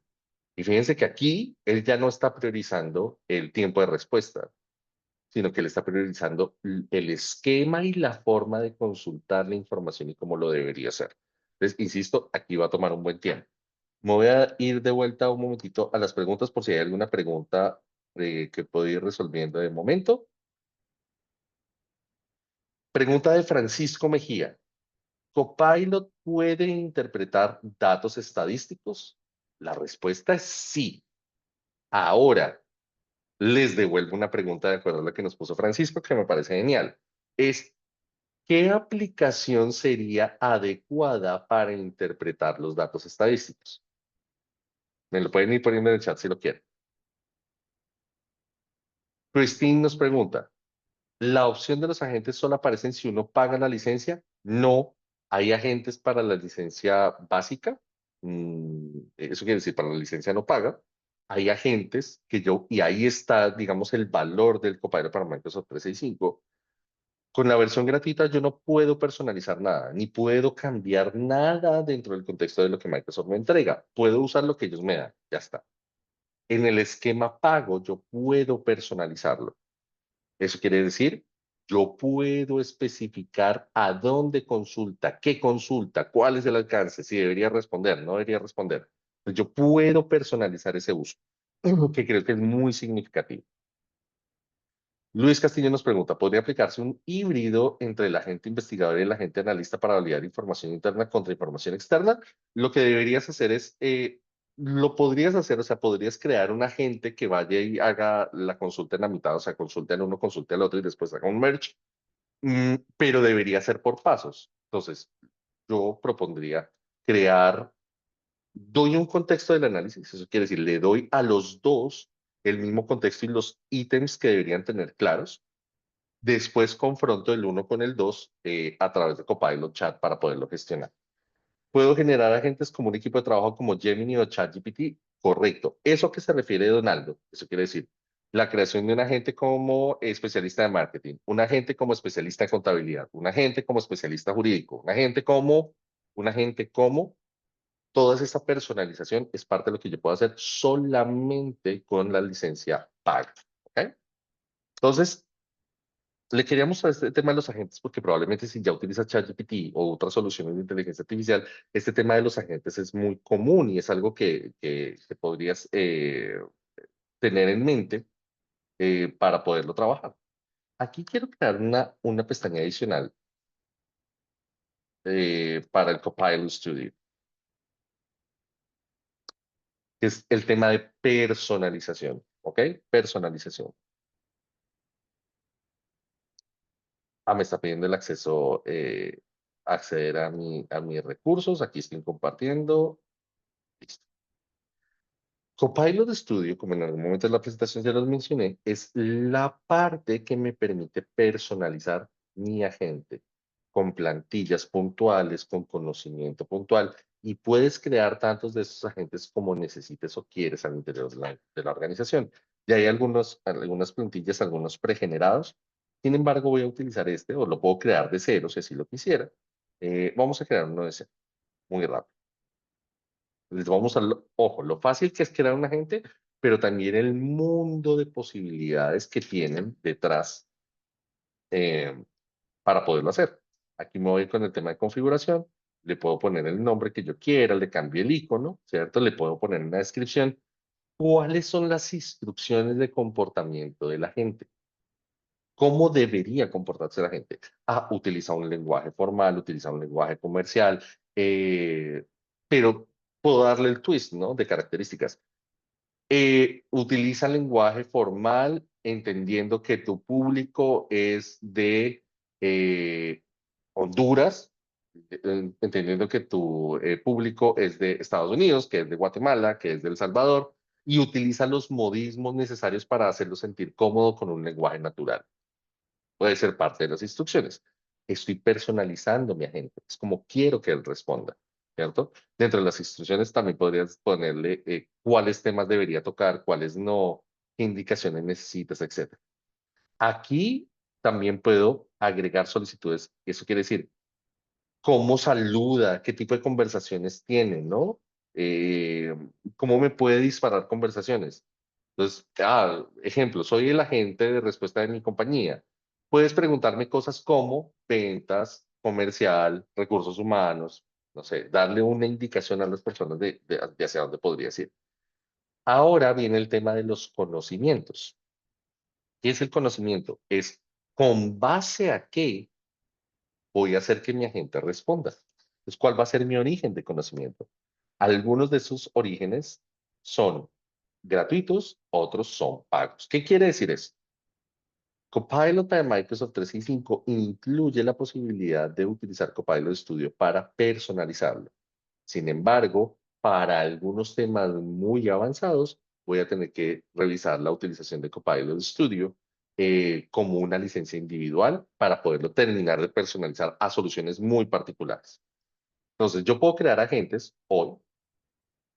Y fíjense que aquí él ya no está priorizando el tiempo de respuesta, sino que él está priorizando el esquema y la forma de consultar la información y cómo lo debería hacer. Entonces, insisto, aquí va a tomar un buen tiempo. Me voy a ir de vuelta un momentito a las preguntas por si hay alguna pregunta que puedo ir resolviendo de momento. Pregunta de Francisco Mejía. ¿Copilot puede interpretar datos estadísticos? La respuesta es sí. Ahora, les devuelvo una pregunta de acuerdo a la que nos puso Francisco, que me parece genial. Es, ¿Qué aplicación sería adecuada para interpretar los datos estadísticos? Me lo pueden ir poniendo en el chat si lo quieren. Christine nos pregunta, ¿la opción de los agentes solo aparece si uno paga la licencia? No, hay agentes para la licencia básica. Eso quiere decir, para la licencia no paga. Hay agentes y ahí está, digamos, el valor del Copilot para Microsoft 365. Con la versión gratuita yo no puedo personalizar nada, ni puedo cambiar nada dentro del contexto de lo que Microsoft me entrega. Puedo usar lo que ellos me dan, ya está. En el esquema pago yo puedo personalizarlo. Eso quiere decir, yo puedo especificar a dónde consulta, cuál es el alcance, si debería responder, no debería responder. Pues yo puedo personalizar ese uso, que creo que es muy significativo. Luis Castillo nos pregunta, ¿podría aplicarse un híbrido entre el agente investigador y el agente analista para validar información interna contra información externa? Lo que deberías hacer es, lo podrías hacer, o sea, podrías crear un agente que vaya y haga la consulta en la mitad, o sea, consulte al uno, consulte al otro y después haga un merge, pero debería ser por pasos. Entonces, yo propondría crear, doy un contexto del análisis, eso quiere decir, le doy a los dos el mismo contexto y los ítems que deberían tener claros. Después confronto el uno con el 2 a través de Copilot Chat para poderlo gestionar. ¿Puedo generar agentes como un equipo de trabajo como Gemini o ChatGPT? Correcto. ¿Eso a qué se refiere, Donaldo? Eso quiere decir la creación de un agente como especialista de marketing, un agente como especialista en contabilidad, un agente como especialista jurídico, un agente como, toda esa personalización es parte de lo que yo puedo hacer solamente con la licencia paga. ¿Ok? Entonces, le quería mostrar este tema de los agentes porque probablemente si ya utilizas ChatGPT o otras soluciones de inteligencia artificial, este tema de los agentes es muy común y es algo que podrías tener en mente para poderlo trabajar. Aquí quiero crear una pestaña adicional para el Copilot Studio, que es el tema de personalización, ¿ok? Personalización. Me está pidiendo el acceso, acceder a mis recursos. Aquí estoy compartiendo. Listo. Copilot Studio, como en algún momento de la presentación ya los mencioné, es la parte que me permite personalizar mi agente con plantillas puntuales, con conocimiento puntual, y puedes crear tantos de esos agentes como necesites o quieres al interior de la organización. Y hay algunas plantillas, algunos pregenerados. Sin embargo, voy a utilizar este o lo puedo crear de cero si así lo quisiera. Vamos a crear uno de cero, muy rápido. Les vamos a, ojo, lo fácil que es crear un agente, pero también el mundo de posibilidades que tienen detrás eh, para poderlo hacer. Aquí me voy con el tema de configuración, le puedo poner el nombre que yo quiera, le cambio el icono, ¿cierto? Le puedo poner en la descripción cuáles son las instrucciones de comportamiento de la gente. ¿Cómo debería comportarse la gente? Utiliza un lenguaje formal, utiliza un lenguaje comercial, pero puedo darle el twist, ¿no? De características. Utiliza lenguaje formal, entendiendo que tu público es de Honduras, entendiendo que tu público es de Estados Unidos, que es de Guatemala, que es de El Salvador, y utiliza los modismos necesarios para hacerlo sentir cómodo con un lenguaje natural. Puede ser parte de las instrucciones. Estoy personalizando mi agente. Es como quiero que él responda, ¿cierto? Dentro de las instrucciones también podrías ponerle cuáles temas debería tocar, cuáles no, qué indicaciones necesitas, etc. Aquí también puedo agregar solicitudes. Eso quiere decir cómo saluda, qué tipo de conversaciones tiene, ¿no? Eh, cómo me puede disparar conversaciones. Entonces, ejemplo, soy el agente de respuesta de mi compañía. Puedes preguntarme cosas como ventas, comercial, recursos humanos, no sé, darle una indicación a las personas de hacia dónde podrías ir. Ahora viene el tema de los conocimientos. ¿Qué es el conocimiento? Es con base a qué voy a hacer que mi agente responda. Entonces, ¿cuál va a ser mi origen de conocimiento? Algunos de sus orígenes son gratuitos, otros son pagos. ¿Qué quiere decir eso? Copilot para Microsoft 365 incluye la posibilidad de utilizar Copilot Studio para personalizarlo. Sin embargo, para algunos temas muy avanzados, voy a tener que revisar la utilización de Copilot Studio como una licencia individual para poderlo terminar de personalizar a soluciones muy particulares. Entonces, yo puedo crear agentes hoy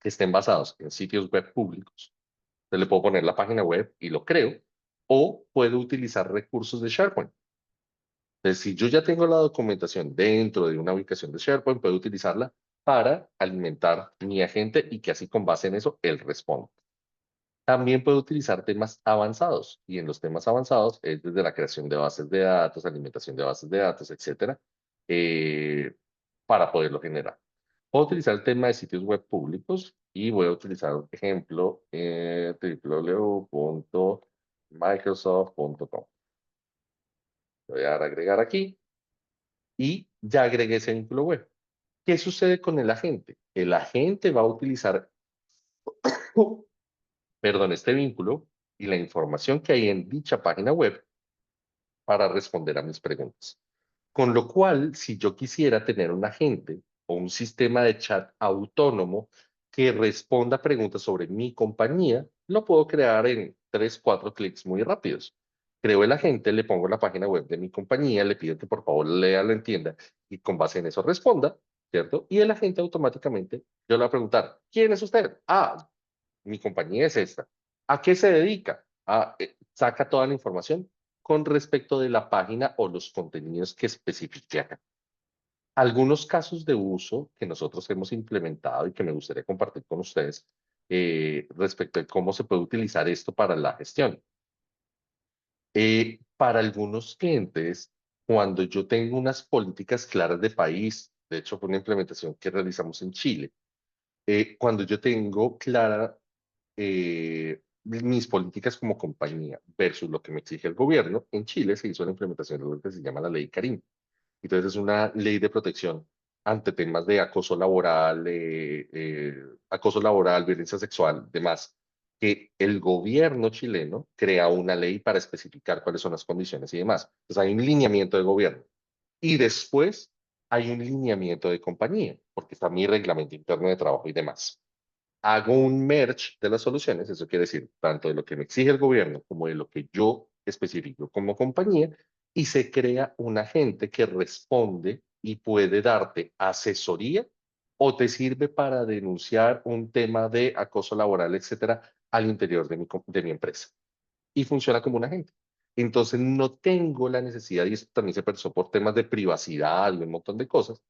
que estén basados en sitios web públicos. Entonces, le puedo poner la página web y lo creo, o puedo utilizar recursos de SharePoint. Entonces, si yo ya tengo la documentación dentro de una ubicación de SharePoint, puedo utilizarla para alimentar mi agente y que así con base en eso él responda. También puedo utilizar temas avanzados y en los temas avanzados es desde la creación de bases de datos, alimentación de bases de datos, etcétera, eh, para poderlo generar. Puedo utilizar el tema de sitios web públicos y voy a utilizar, por ejemplo, www.microsoft.com. Voy a dar a agregar aquí y ya agregué ese vínculo web. ¿Qué sucede con el agente? El agente va a utilizar, perdón, este vínculo y la información que hay en dicha página web para responder a mis preguntas. Con lo cual, si yo quisiera tener un agente o un sistema de chat autónomo que responda preguntas sobre mi compañía, lo puedo crear en 3, 4 clics muy rápidos. Creo el agente, le pongo la página web de mi compañía, le pido que por favor lea, lo entienda y con base en eso responda, ¿cierto? Y el agente automáticamente, yo le voy a preguntar, ¿quién es usted? Ah, mi compañía es esta. ¿A qué se dedica? Saca toda la información con respecto de la página o los contenidos que especifique acá. Algunos casos de uso que nosotros hemos implementado y que me gustaría compartir con ustedes respecto de cómo se puede utilizar esto para la gestión. Para algunos clientes, cuando yo tengo unas políticas claras de país, de hecho fue una implementación que realizamos en Chile, cuando yo tengo clara mis políticas como compañía versus lo que me exige el gobierno, en Chile se hizo la implementación de lo que se llama la ley Karim. Entonces es una ley de protección ante temas de acoso laboral, violencia sexual, demás, que el gobierno chileno crea una ley para especificar cuáles son las condiciones y demás. Entonces hay un lineamiento de gobierno. Y después hay un lineamiento de compañía, porque está mi reglamento interno de trabajo y demás. Hago un merge de las soluciones, eso quiere decir tanto de lo que me exige el gobierno como de lo que yo especifico como compañía, y se crea un agente que responde y puede darte asesoría o te sirve para denunciar un tema de acoso laboral, etcétera, al interior de mi empresa y funciona como un agente. Entonces no tengo la necesidad, y esto también se pensó por temas de privacidad y un montón de cosas,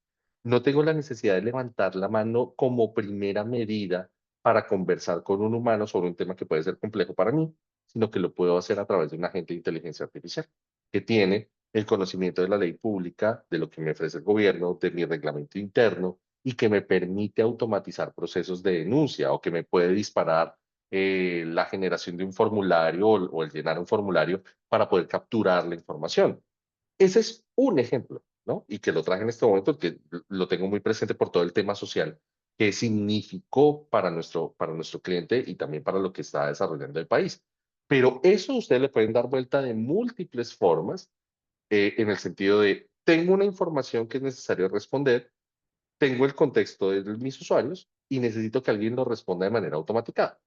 no tengo la necesidad de levantar la mano como primera medida para conversar con un humano sobre un tema que puede ser complejo para mí, sino que lo puedo hacer a través de un agente de inteligencia artificial que tiene el conocimiento de la ley pública, de lo que me ofrece el gobierno, de mi reglamento interno y que me permite automatizar procesos de denuncia o que me puede disparar la generación de un formulario o el llenar un formulario para poder capturar la información. Ese es un ejemplo, ¿no? Y que lo traje en este momento, que lo tengo muy presente por todo el tema social que significó para nuestro cliente y también para lo que está desarrollando el país. Pero eso ustedes le pueden dar vuelta de múltiples formas, en el sentido de, tengo una información que es necesario responder, tengo el contexto de mis usuarios y necesito que alguien lo responda de manera automática.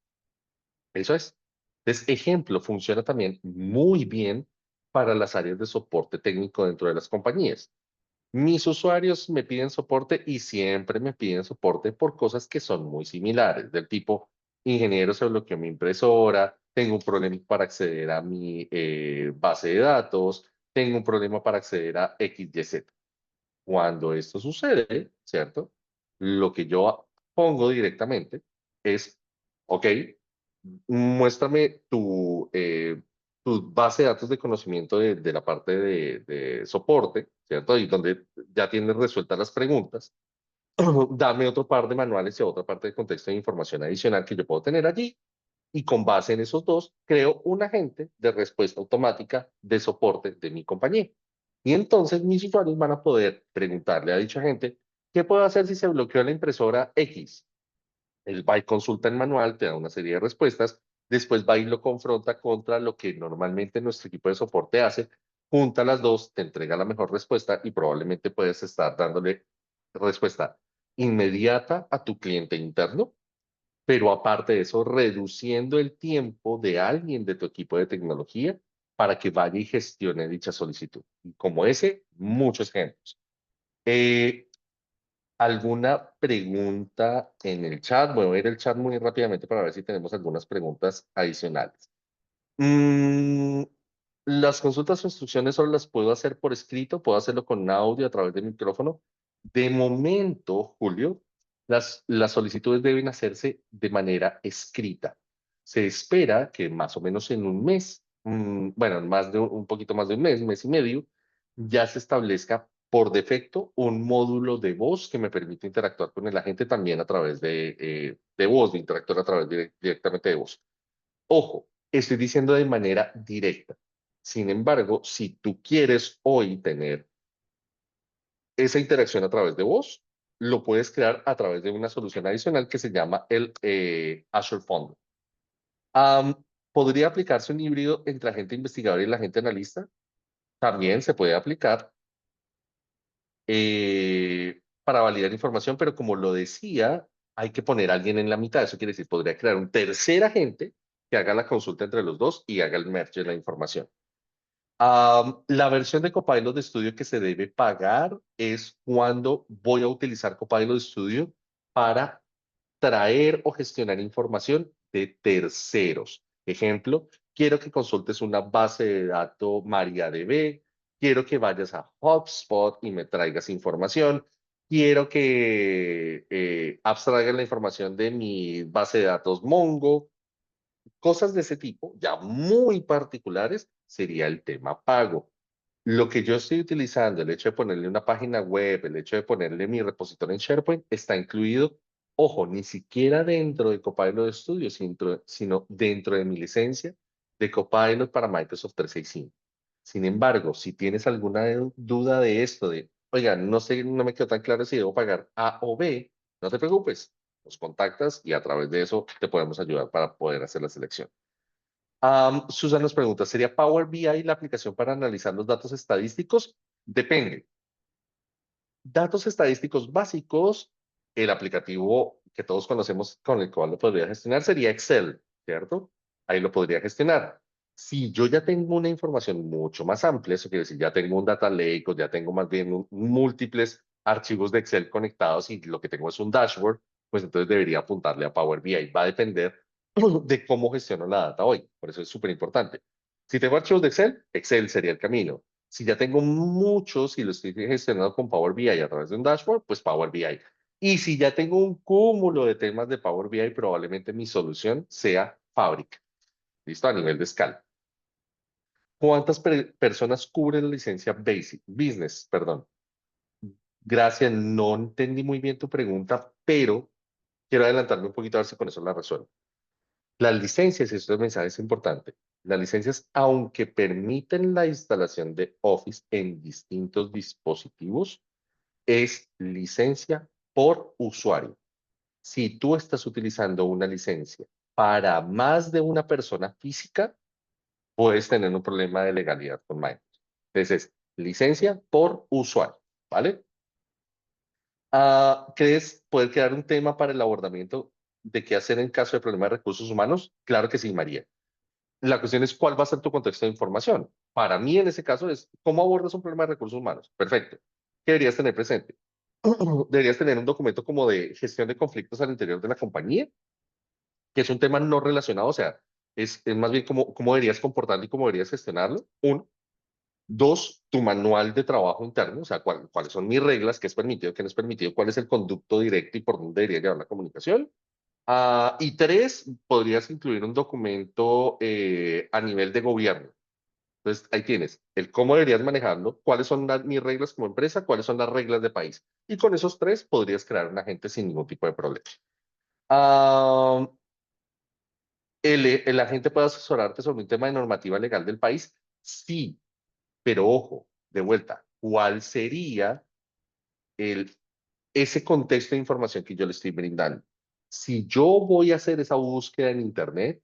Eso es. Entonces, ejemplo, funciona también muy bien para las áreas de soporte técnico dentro de las compañías. Mis usuarios me piden soporte y siempre me piden soporte por cosas que son muy similares, del tipo, ingeniero, se bloqueó mi impresora, tengo un problema para acceder a mi base de datos, tengo un problema para acceder a XYZ. Cuando esto sucede, ¿cierto? Lo que yo pongo directamente es, ok, muéstrame tu base de datos de conocimiento de la parte de soporte, ¿cierto? Y donde ya tienes resueltas las preguntas. Dame otro par de manuales y otra parte de contexto de información adicional que yo puedo tener allí. Y con base en esos dos, creo un agente de respuesta automática de soporte de mi compañía. Y entonces mis usuarios van a poder preguntarle a dicha agente, ¿qué puedo hacer si se bloqueó la impresora X? Él va y consulta el manual, te da una serie de respuestas después va y lo confronta contra lo que normalmente nuestro equipo de soporte hace, junta las dos, te entrega la mejor respuesta y probablemente puedes estar dándole respuesta inmediata a tu cliente interno, pero aparte de eso, reduciendo el tiempo de alguien de tu equipo de tecnología para que vaya y gestione dicha solicitud. Y como ese, muchos ejemplos. Eh, ¿Alguna pregunta en el chat? Voy a ver el chat muy rápidamente para ver si tenemos algunas preguntas adicionales. Mm, las consultas o instrucciones solo las puedo hacer por escrito, puedo hacerlo con audio a través de micrófono. De momento, Julio, las solicitudes deben hacerse de manera escrita. Se espera que más o menos en un mes, bueno, un poquito más de un mes y medio, ya se establezca por defecto un módulo de voz que me permite interactuar con el agente también a través de voz, de interactuar a través directamente de voz. Ojo, estoy diciendo de manera directa. Sin embargo, si tú quieres hoy tener esa interacción a través de voz, lo puedes crear a través de una solución adicional que se llama el Azure Fondo. ¿Podría aplicarse un híbrido entre agente investigador y el agente analista? También se puede aplicar para validar información, pero como lo decía, hay que poner a alguien en la mitad. Eso quiere decir, podría crear un tercer agente que haga la consulta entre los dos y haga el merge de la información. La versión de Copilot de Studio que se debe pagar es cuando voy a utilizar Copilot Studio para traer o gestionar información de terceros. Ejemplo, quiero que consultes una base de datos MariaDB, quiero que vayas a HubSpot y me traigas información, quiero que abstraigas la información de mi base de datos Mongo, cosas de ese tipo, ya muy particulares, sería el tema pago. Lo que yo estoy utilizando, el hecho de ponerle una página web, el hecho de ponerle mi repositorio en SharePoint, está incluido, ojo, ni siquiera dentro de Copilot Studio, sino dentro de mi licencia de Copilot para Microsoft 365. Sin embargo, si tienes alguna duda de esto, de, oiga, no sé, no me quedó tan claro si debo pagar A o B, no te preocupes, nos contactas y a través de eso te podemos ayudar para poder hacer la selección. Susan nos pregunta, ¿sería Power BI la aplicación para analizar los datos estadísticos? Depende. Datos estadísticos básicos, el aplicativo que todos conocemos con el cual lo podría gestionar sería Excel, ¿cierto? Ahí lo podría gestionar. Si yo ya tengo una información mucho más amplia, eso quiere decir, ya tengo un data lake o ya tengo más bien múltiples archivos de Excel conectados y lo que tengo es un dashboard, pues entonces debería apuntarle a Power BI. Va a depender de cómo gestiono la data hoy. Por eso es súper importante. Si tengo archivos de Excel, Excel sería el camino. Si ya tengo muchos y lo estoy gestionando con Power BI a través de un dashboard, pues Power BI. Y si ya tengo un cúmulo de temas de Power BI, probablemente mi solución sea Fabric. ¿Listo? A nivel de escala. ¿Cuántas personas cubre la licencia Basic? Business, perdón. Gracias, no entendí muy bien tu pregunta, pero quiero adelantarme un poquito a ver si con eso la resuelvo. Las licencias, y esto es mensaje es importante, las licencias, aunque permiten la instalación de Office en distintos dispositivos, es licencia por usuario. Si tú estás utilizando una licencia para más de una persona física, puedes tener un problema de legalidad con Microsoft. Entonces, es licencia por usuario, ¿vale? ¿Crees poder crear un tema para el abordamiento de qué hacer en caso de problema de recursos humanos? Claro que sí, María. La cuestión es cuál va a ser tu contexto de información. Para mí, en ese caso, es cómo abordas un problema de recursos humanos. Perfecto. ¿Qué deberías tener presente? Deberías tener un documento como de gestión de conflictos al interior de la compañía, que es un tema no relacionado, o sea, es más bien cómo deberías comportarte y cómo deberías gestionarlo. Uno. Dos, tu manual de trabajo interno, o sea, cuáles son mis reglas, qué es permitido, qué no es permitido, cuál es el conducto directo y por dónde debería llevar la comunicación. Y tres, podrías incluir un documento a nivel de gobierno. Entonces, ahí tienes el cómo deberías manejarlo, cuáles son mis reglas como empresa, cuáles son las reglas de país. Y con esos tres podrías crear un agente sin ningún tipo de problema. Ah, el agente puede asesorarte sobre un tema de normativa legal del país. Sí, pero ojo, de vuelta, ¿cuál sería el, ese contexto de información que yo le estoy brindando? Si yo voy a hacer esa búsqueda en Internet,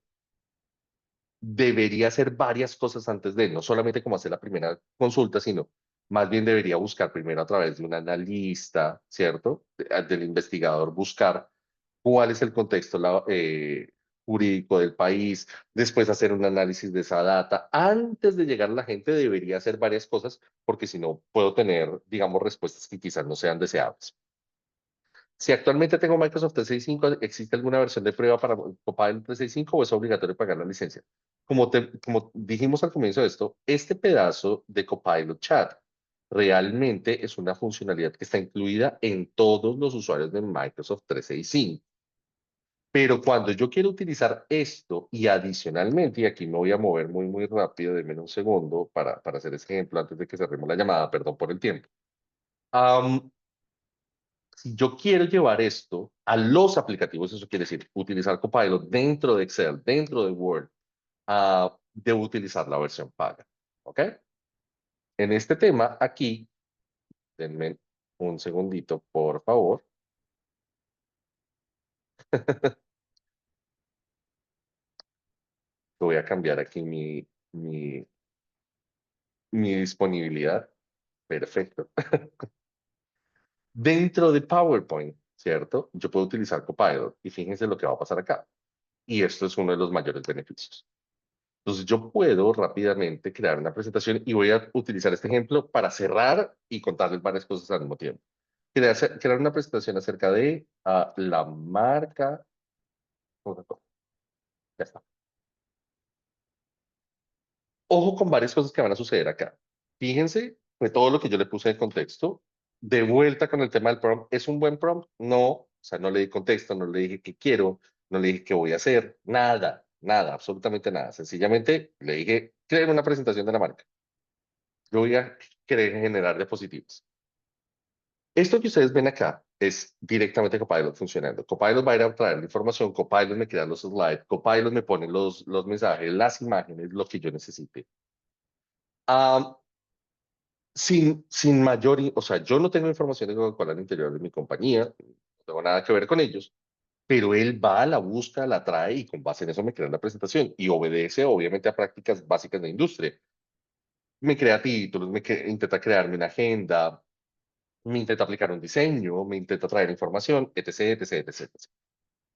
debería hacer varias cosas antes de, no solamente como hacer la primera consulta, sino más bien debería buscar primero a través de un analista, ¿cierto? Del investigador, buscar cuál es el contexto jurídico del país, después hacer un análisis de esa data. Antes de llegar a la gente debería hacer varias cosas, porque si no puedo tener, digamos, respuestas que quizás no sean deseables. Si actualmente tengo Microsoft 365, ¿existe alguna versión de prueba para Copilot 365 o es obligatorio pagar la licencia? Como dijimos al comienzo de esto, este pedazo de Copilot Chat realmente es una funcionalidad que está incluida en todos los usuarios de Microsoft 365. Pero cuando yo quiero utilizar esto y adicionalmente, y aquí me voy a mover muy, muy rápido, denme un segundo para hacer ese ejemplo antes de que cerremos la llamada, perdón por el tiempo. Si yo quiero llevar esto a los aplicativos, eso quiere decir utilizar Copilot dentro de Excel, dentro de Word, debo utilizar la versión paga. ¿Ok? En este tema, aquí, denme un segundito, por favor. Voy a cambiar aquí mi disponibilidad. Perfecto. Dentro de PowerPoint, ¿cierto? Yo puedo utilizar Copilot y fíjense lo que va a pasar acá. Y esto es uno de los mayores beneficios. Entonces yo puedo rápidamente crear una presentación y voy a utilizar este ejemplo para cerrar y contarles varias cosas al mismo tiempo. Crear una presentación acerca de la marca Coca-Cola. Ya está. Ojo con varias cosas que van a suceder acá. Fíjense, fue todo lo que yo le puse de contexto. De vuelta con el tema del prompt. ¿Es un buen prompt? No. O sea, no le di contexto, no le dije qué quiero, no le dije qué voy a hacer. Nada, nada, absolutamente nada. Sencillamente le dije, creen una presentación de la marca. Yo voy a querer generar diapositivas. Esto que ustedes ven acá es directamente Copilot funcionando. Copilot va a ir a traer la información, Copilot me crea los slides, Copilot me pone los mensajes, las imágenes, lo que yo necesite. Ah, sin mayor, o sea, yo no tengo información de Coca-Cola al interior de mi compañía, no tengo nada que ver con ellos, pero él va a la busca, la trae y con base en eso me crea la presentación y obedece obviamente a prácticas básicas de industria. Me crea títulos, intenta crearme una agenda, me intenta aplicar un diseño, me intenta traer información, etc, etc, etc, etc.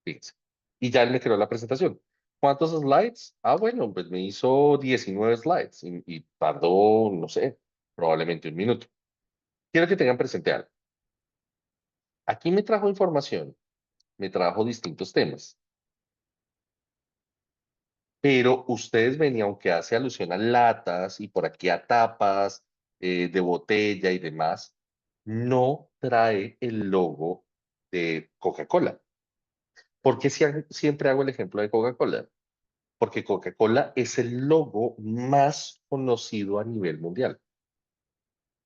Fíjense. Y ya él me creó la presentación. ¿Cuántos slides? Ah, bueno, pues me hizo 19 slides y tardó, no sé, probablemente un minuto. Quiero que tengan presente algo. Aquí me trajo información, me trajo distintos temas, pero ustedes ven, y aunque hace alusión a latas y por aquí a tapas de botella y demás, no trae el logo de Coca-Cola. ¿Por qué siempre hago el ejemplo de Coca-Cola? Porque Coca-Cola es el logo más conocido a nivel mundial.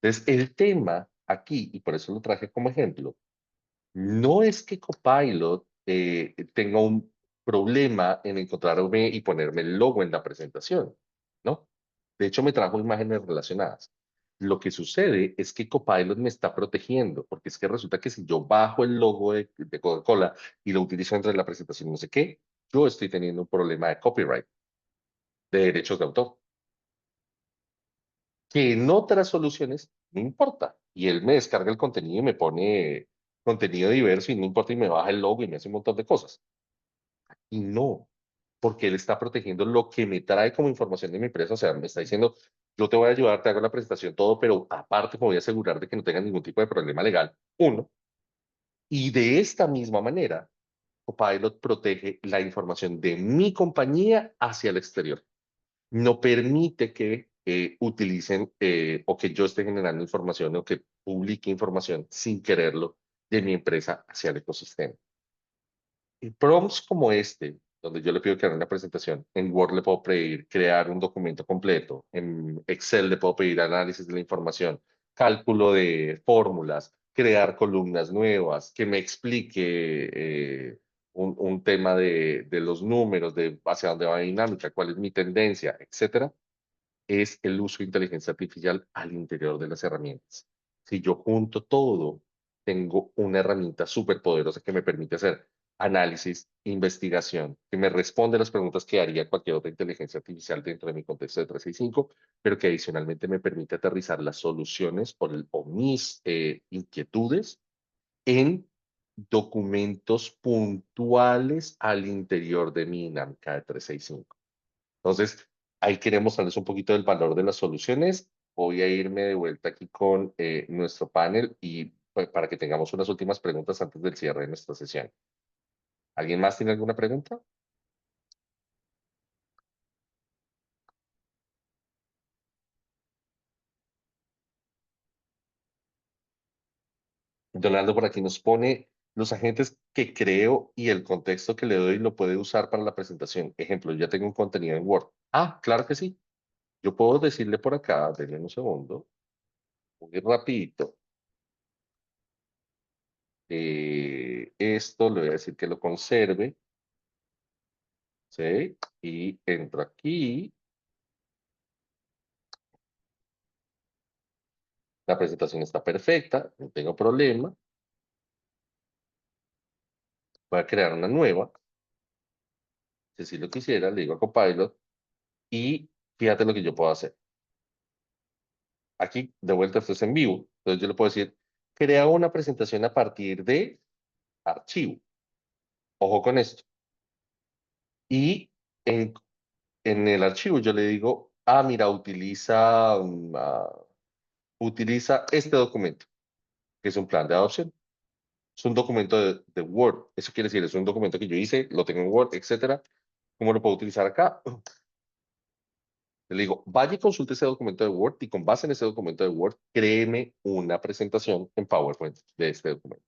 Entonces, el tema aquí, y por eso lo traje como ejemplo, no es que Copilot tenga un problema en encontrarme y ponerme el logo en la presentación, ¿no? De hecho, me trajo imágenes relacionadas. Lo que sucede es que Copilot me está protegiendo, porque es que resulta que si yo bajo el logo de Coca-Cola y lo utilizo dentro de la presentación, no sé qué, yo estoy teniendo un problema de copyright, de derechos de autor, que en otras soluciones no importa. Y él me descarga el contenido y me pone contenido diverso y no importa y me baja el logo y me hace un montón de cosas. Y no, porque él está protegiendo lo que me trae como información de mi empresa. O sea, me está diciendo, yo te voy a ayudar, te hago la presentación, todo, pero aparte me voy a asegurar de que no tenga ningún tipo de problema legal. Uno. Y de esta misma manera, Copilot protege la información de mi compañía hacia el exterior. No permite que utilicen o que yo esté generando información o que publique información sin quererlo de mi empresa hacia el ecosistema. Y prompts como este, donde yo le pido que haga una presentación, en Word le puedo pedir crear un documento completo, en Excel le puedo pedir análisis de la información, cálculo de fórmulas, crear columnas nuevas, que me explique un tema de los números, de hacia dónde va la dinámica, cuál es mi tendencia, etcétera, es el uso de inteligencia artificial al interior de las herramientas. Si yo junto todo, tengo una herramienta súper poderosa que me permite hacer análisis, investigación, que me responde las preguntas que haría cualquier otra inteligencia artificial dentro de mi contexto de 365, pero que adicionalmente me permite aterrizar las soluciones o mis inquietudes en documentos puntuales al interior de mi dinámica de 365. Entonces, ahí queremos mostrarles un poquito del valor de las soluciones. Voy a irme de vuelta aquí con nuestro panel y pues, para que tengamos unas últimas preguntas antes del cierre de nuestra sesión. ¿Alguien más tiene alguna pregunta? Donaldo por aquí nos pone los agentes que creo y el contexto que le doy lo puede usar para la presentación. Ejemplo, ya tengo un contenido en Word. Ah, claro que sí. Yo puedo decirle por acá, denme un segundo, muy rapidito. Esto le voy a decir que lo conserve, ¿sí? Y entro aquí. La presentación está perfecta, no tengo problema. Voy a crear una nueva. Si así lo quisiera, le digo a Copilot y fíjate lo que yo puedo hacer. Aquí, de vuelta, esto es en vivo. Entonces yo le puedo decir, crea una presentación a partir de archivo. Ojo con esto. Y en, en el archivo yo le digo, mira, utiliza este documento, que es un plan de adopción. Es un documento de Word. Eso quiere decir, es un documento que yo hice, lo tengo en Word, etcétera. ¿Cómo lo puedo utilizar acá? Le digo, vaya y consulte ese documento de Word y con base en ese documento de Word, créeme una presentación en PowerPoint de este documento.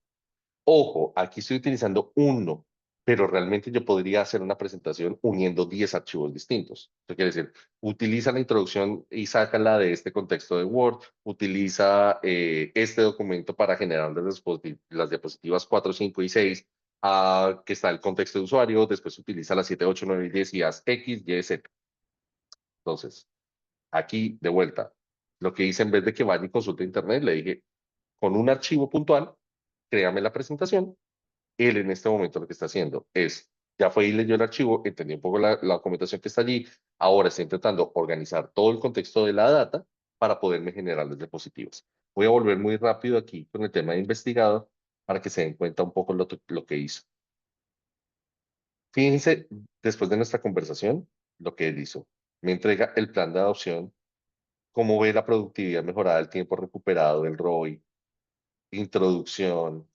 Ojo, aquí estoy utilizando uno, pero realmente yo podría hacer una presentación uniendo 10 archivos distintos. Eso quiere decir, utiliza la introducción y sácala de este contexto de Word, utiliza este documento para generar las diapositivas 4, 5 y 6, que está el contexto de usuario, después utiliza las 7, 8, 9 y 10 y haz X, Y, Z. Entonces, aquí de vuelta, lo que hice en vez de que vaya y consulte internet, le dije, con un archivo puntual, créame la presentación. Él en este momento lo que está haciendo es, ya fue y leyó el archivo, entendió un poco la documentación que está allí, ahora está intentando organizar todo el contexto de la data para poderme generar las diapositivas. Voy a volver muy rápido aquí con el tema de investigado para que se den cuenta un poco lo que hizo. Fíjense, después de nuestra conversación, lo que él hizo. Me entrega el plan de adopción, cómo ve la productividad mejorada, el tiempo recuperado, el ROI, introducción,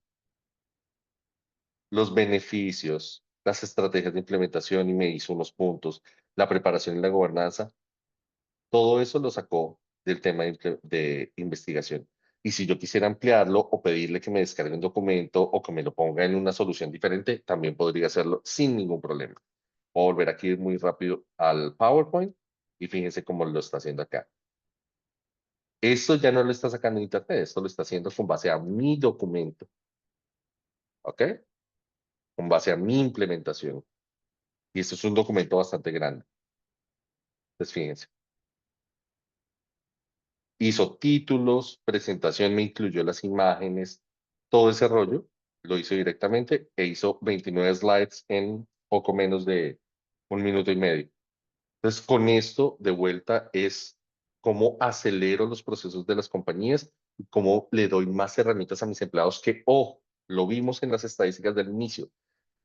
los beneficios, las estrategias de implementación y me hizo unos puntos, la preparación y la gobernanza, todo eso lo sacó del tema de investigación. Y si yo quisiera ampliarlo o pedirle que me descargue un documento o que me lo ponga en una solución diferente, también podría hacerlo sin ningún problema. Voy a volver aquí muy rápido al PowerPoint y fíjense cómo lo está haciendo acá. Esto ya no lo está sacando en internet, esto lo está haciendo con base a mi documento, ¿ok? Con base a mi implementación. Y esto es un documento bastante grande. Entonces, fíjense. Hizo títulos, presentación, me incluyó las imágenes, todo ese rollo, lo hizo directamente e hizo 29 slides en poco menos de 1 minuto y medio. Entonces, con esto de vuelta es cómo acelero los procesos de las compañías y cómo le doy más herramientas a mis empleados que, lo vimos en las estadísticas del inicio,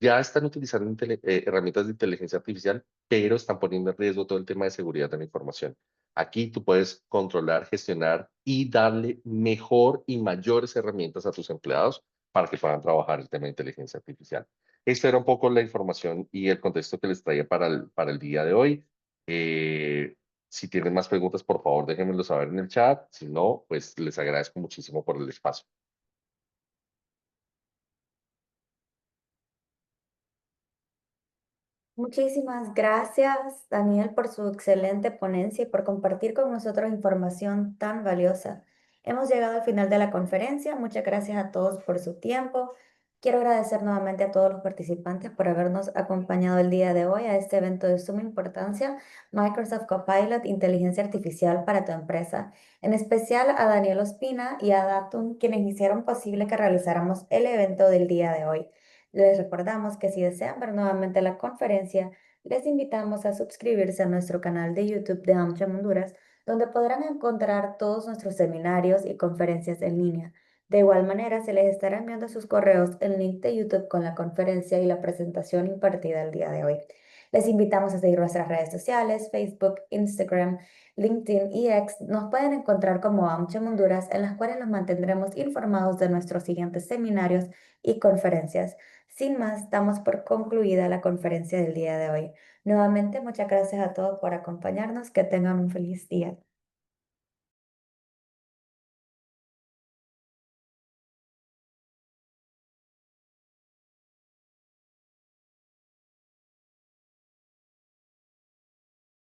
ya están utilizando herramientas de inteligencia artificial, pero están poniendo en riesgo todo el tema de seguridad de la información. Aquí tú puedes controlar, gestionar y darle mejor y mayores herramientas a tus empleados para que puedan trabajar el tema de inteligencia artificial. Esto era un poco la información y el contexto que les traía para el día de hoy. Si tienen más preguntas, por favor, déjenmelo saber en el chat. Si no, pues les agradezco muchísimo por el espacio. Muchísimas gracias, Daniel, por su excelente ponencia y por compartir con nosotros información tan valiosa. Hemos llegado al final de la conferencia. Muchas gracias a todos por su tiempo. Quiero agradecer nuevamente a todos los participantes por habernos acompañado el día de hoy a este evento de suma importancia, Microsoft Copilot, Inteligencia Artificial para tu empresa. En especial a Daniel Ospina y a Datum, quienes hicieron posible que realizáramos el evento del día de hoy. Les recordamos que si desean ver nuevamente la conferencia, les invitamos a suscribirse a nuestro canal de YouTube de AmCham Honduras, donde podrán encontrar todos nuestros seminarios y conferencias en línea. De igual manera, se les estará enviando a sus correos el link de YouTube con la conferencia y la presentación impartida el día de hoy. Les invitamos a seguir nuestras redes sociales, Facebook, Instagram, LinkedIn y X. Nos pueden encontrar como AmCham Honduras, en las cuales los mantendremos informados de nuestros siguientes seminarios y conferencias. Sin más, damos por concluida la conferencia del día de hoy. Nuevamente, muchas gracias a todos por acompañarnos. Que tengan un feliz día.